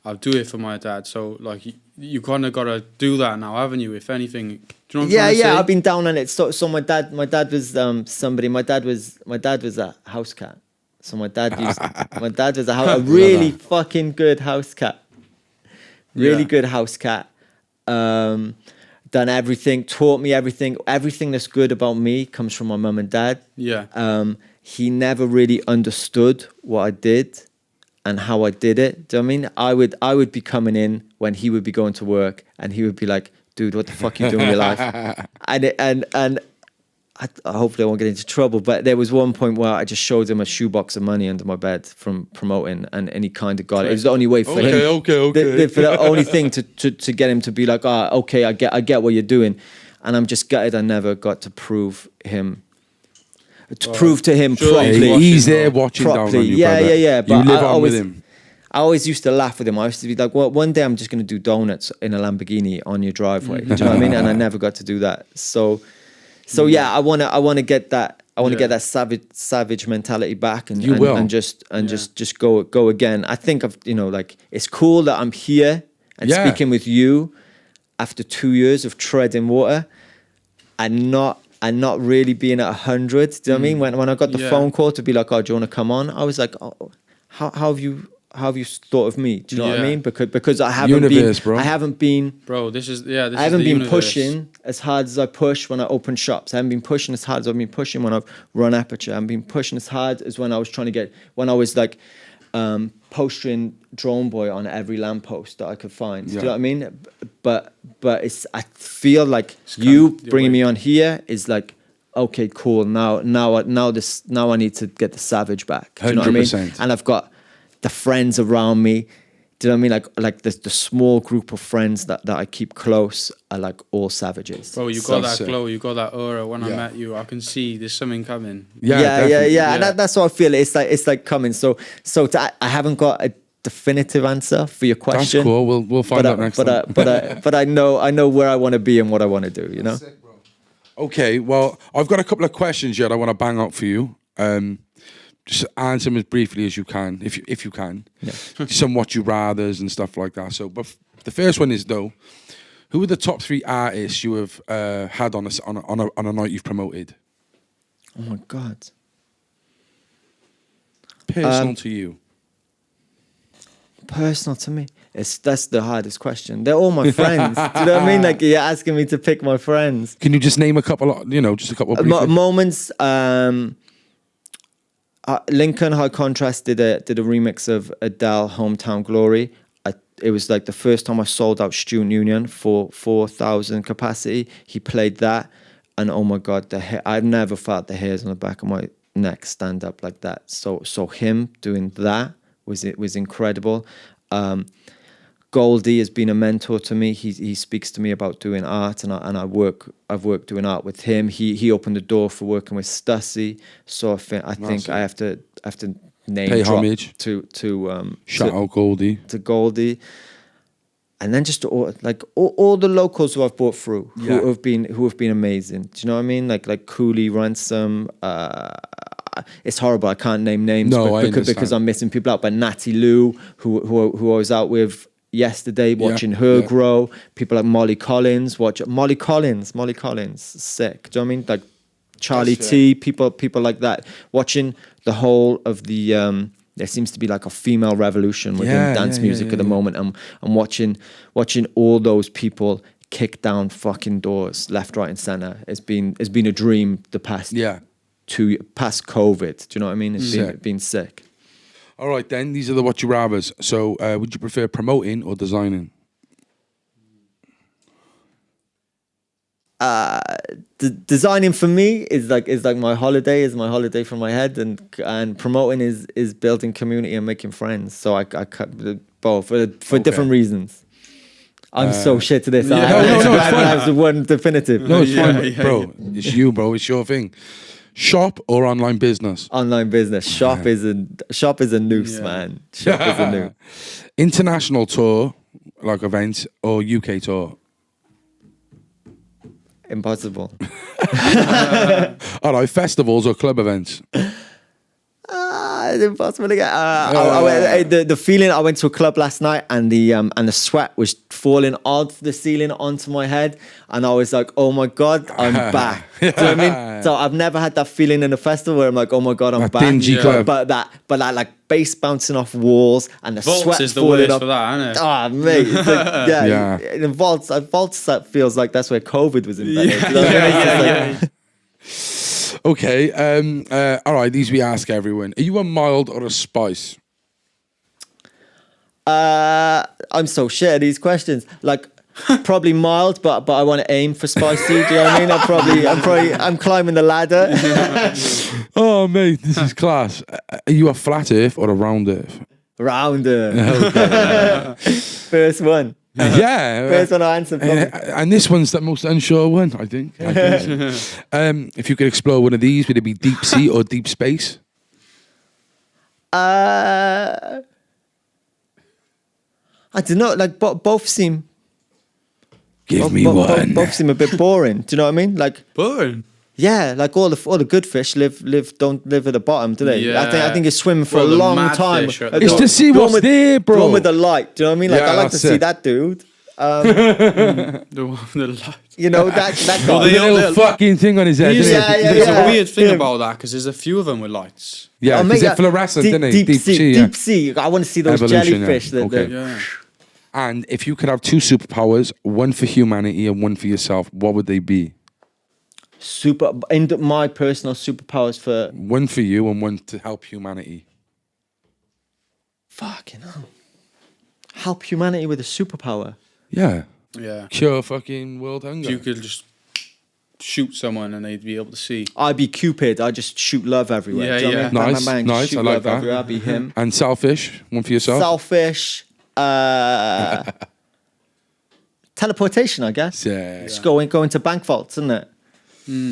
I'll do it for my dad. So like you kind of got to do that now, haven't you? If anything, do you know what I'm trying to say? I've been down on it. So my dad was somebody. My dad was a house cat. So my dad was a really fucking good house cat. Really good house cat. Done everything, taught me everything. Everything that's good about me comes from my mum and dad. Yeah. He never really understood what I did and how I did it. Do you know what I mean? I would be coming in when he would be going to work, and he would be like, "Dude, what the fuck are you doing with your life?" And I hopefully I won't get into trouble, but there was one point where I just showed him a shoebox of money under my bed from promoting, and he kind of got it. It was the only way for him. Okay. For the only thing to get him to be like, okay, I get what you're doing. And I'm just gutted I never got to prove to him properly. He's there watching down on you, brother. Yeah. But you live on with him. I always used to laugh with him. I used to be like, well, one day I'm just going to do donuts in a Lamborghini on your driveway. Do you know what I mean? And I never got to do that. So yeah, I want to get that. I want to get that savage mentality back and just go again. I think like it's cool that I'm here and speaking with you after 2 years of treading water and not really being at 100. Do you know what I mean? When I got the phone call to be like, oh, do you want to come on? I was like, oh, how have you thought of me? Do you know what I mean? Because I haven't been pushing as hard as I push when I open shops. I haven't been pushing as hard as I've been pushing when I've run Aperture. I haven't been pushing as hard as when I was like postering Drone Boy on every lamppost that I could find. Do you know what I mean? But I feel like you bringing me on here is like, okay, cool. Now I need to get the savage back. Do you know what I mean? And I've got the friends around me. Do you know what I mean? Like the small group of friends that I keep close are like all savages. Bro, you got that glow, you got that aura. When I met you, I can see there's something coming. Yeah. And that's what I feel. It's like coming. So I haven't got a definitive answer for your question. That's cool. We'll find out next time. But I know where I want to be and what I want to do. You know. Sick, bro. Okay. Well, I've got a couple of questions yet I want to bang out for you. Just answer them as briefly as you can, if you can. Yeah. Some what you rathers and stuff like that. So, but the first one is though, who are the top 3 artists you have had on a night you've promoted? Oh my God. Personal to you. Personal to me. That's the hardest question. They're all my friends. Do you know what I mean? Like you're asking me to pick my friends. Can you just name a couple? Just a couple of moments. Lincoln High Contrast did a remix of Adele, Hometown Glory. It was like the first time I sold out Student Union for 4,000 capacity. He played that, and oh my God, I've never felt the hairs on the back of my neck stand up like that. So him doing that was incredible. Goldie has been a mentor to me. He speaks to me about doing art, and I've worked doing art with him. He opened the door for working with Stussy. So I think I have to name pay drop homage to shout out Goldie, and then just all the locals who I've brought through who have been amazing. Do you know what I mean? Like Cooley, Ransom. It's horrible. I can't name names because I'm missing people out. But Natty Lou, who I was out with yesterday, watching her grow. People like Molly Collins, Molly Collins, sick. Do you know what I mean? Like Charlie T, people like that. Watching the whole of the there seems to be like a female revolution within dance music at the moment. I'm watching all those people kick down fucking doors left, right, and center. It's been a dream the past past COVID. Do you know what I mean? It's been sick. All right, then. These are the what you rathers. So, would you prefer promoting or designing? Designing for me is like my holiday. Is my holiday from my head, and promoting is building community and making friends. So I cut both for different reasons. I'm so shit to this. No, it's fine. I have one definitive. No, it's fine, bro. It's you, bro. It's your thing. Shop or online business? Online business. Shop is a noose, man. Shop is a noose. International tour, like events, or UK tour? Impossible. All right, festivals or club events? It's impossible to get. The feeling, I went to a club last night and the sweat was falling off the ceiling onto my head, and I was like, oh my God, I'm back. Do you know what I mean? So I've never had that feeling in a festival where I'm like, oh my God, I'm back. Dingy club. But that like bass bouncing off walls and the Vaults sweat is the falling worst off. for that, isn't it? Oh mate, it's like, in vaults that feels like that's where COVID was invented. Okay, all right, these we ask everyone. Are you a mild or a spice? I'm so shit at these questions. Like, probably mild, but I want to aim for spicy. Do you know what I mean? I'm climbing the ladder. Oh, mate, this is class. Are you a flat earth or a round earth? Round earth. Okay. First one. Yeah. First one I answered. And this one's the most unsure one, I think. If you could explore one of these, would it be deep sea or deep space? I don't know. Like both seem. Give me one. Both seem a bit boring. Do you know what I mean? Like Boring. yeah, like all the good fish don't live at the bottom, do they? Yeah. I think it's swimming for Well, a the long mad time. fish are at The the It's bottom. to see one what's with- there, bro. The one with the light. Do you know what I mean? Like Yeah, I like to that's see it. that dude. The one with the light. You know that guy. Well, With they a all- little fucking thing on his head. There's isn't Yeah, it? yeah, there's yeah. a weird thing Yeah. about that because there's a few of them with lights. Yeah, Oh, because mate, they're fluorescent, deep, isn't it? deep sea, sea, yeah. deep sea. I want to see those Evolution, yeah. jellyfish. Okay. Yeah. And if you could have two superpowers, one for humanity and one for yourself, what would they be? My personal superpowers for One for you and one to help humanity. fucking hell. Help humanity with a superpower. Yeah. Yeah. Cure fucking world hunger. You could just shoot someone and they'd be able to see. I'd be Cupid. I just shoot love everywhere. Yeah, Do you know yeah. what I mean? Nice, Bang, bang, bang, nice, shoot I like love that. everywhere. I'd be him. And selfish, one for yourself. Selfish. Teleportation, I guess. Yeah. Just go into bank vaults, isn't it?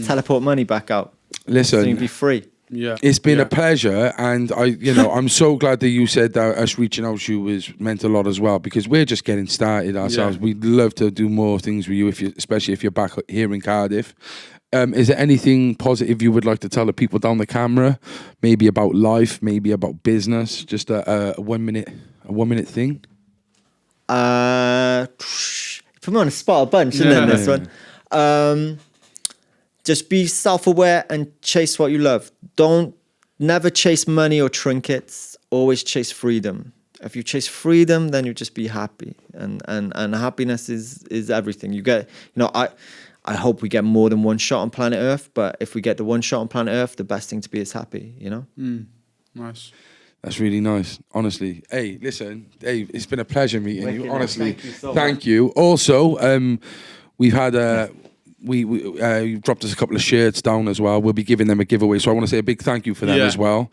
Teleport money back out. So Listen, you'd be free. Yeah. it's been Yeah. a pleasure, and I'm so glad that you said that us reaching out to you was meant a lot as well, because we're just getting started ourselves. Yeah. We'd love to do more things with you, especially if you're back here in Cardiff. Is there anything positive you would like to tell the people down the camera? Maybe about life, maybe about business. Just a 1 minute thing. Put me on a spot a bunch, isn't it, this one? Just be self-aware and chase what you love. Don't never chase money or trinkets. Always chase freedom. If you chase freedom, then you just be happy, and happiness is everything. You get, I hope we get more than one shot on planet Earth, but if we get the one shot on planet Earth, the best thing to be is happy. Nice. That's really nice, honestly. Hey, listen, it's been a pleasure meeting Wicked, you. Honestly, thank you so thank you. Also, we've had you dropped us a couple of shirts down as well. We'll be giving them a giveaway, so I want to say a big thank you for them Yeah. as well.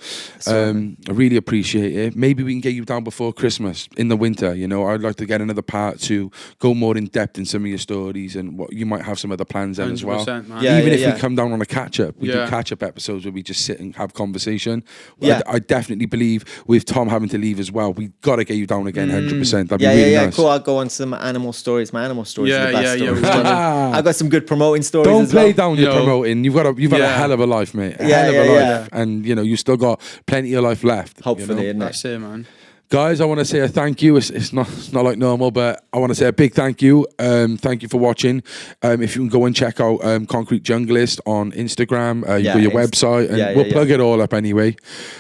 I really appreciate it. Maybe we can get you down before Christmas in the winter. I'd like to get another part to go more in depth in some of your stories, and what you might have some other plans then as well. 100%, man. Yeah. Even if we come down on a catch up, we do Yeah. catch up episodes where we just sit and have conversation. Yeah. I definitely believe with Tom having to leave as well, we got to get you down again 100%. That'd be really nice. Cool. I'll go on some animal stories. My animal stories are the Yeah, best yeah, stories. yeah. I've got some good promoting stories. Don't as play well. down your promoting. You've had a Yeah. hell of a life, mate. A Yeah, hell of yeah, a yeah. life, and you still got plenty of life left. Hopefully, isn't it? That's it, man. Guys, I want to say a thank you. It's not like normal, but I want to say a big thank you. Thank you for watching. If you can go and check out Concrete Junglist on Instagram, you've got your website, and we'll plug it all up anyway.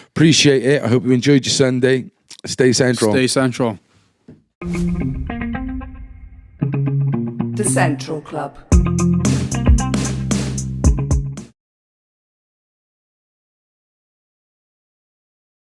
Appreciate it. I hope you enjoyed your Sunday. Stay central. Stay central. The Central Club.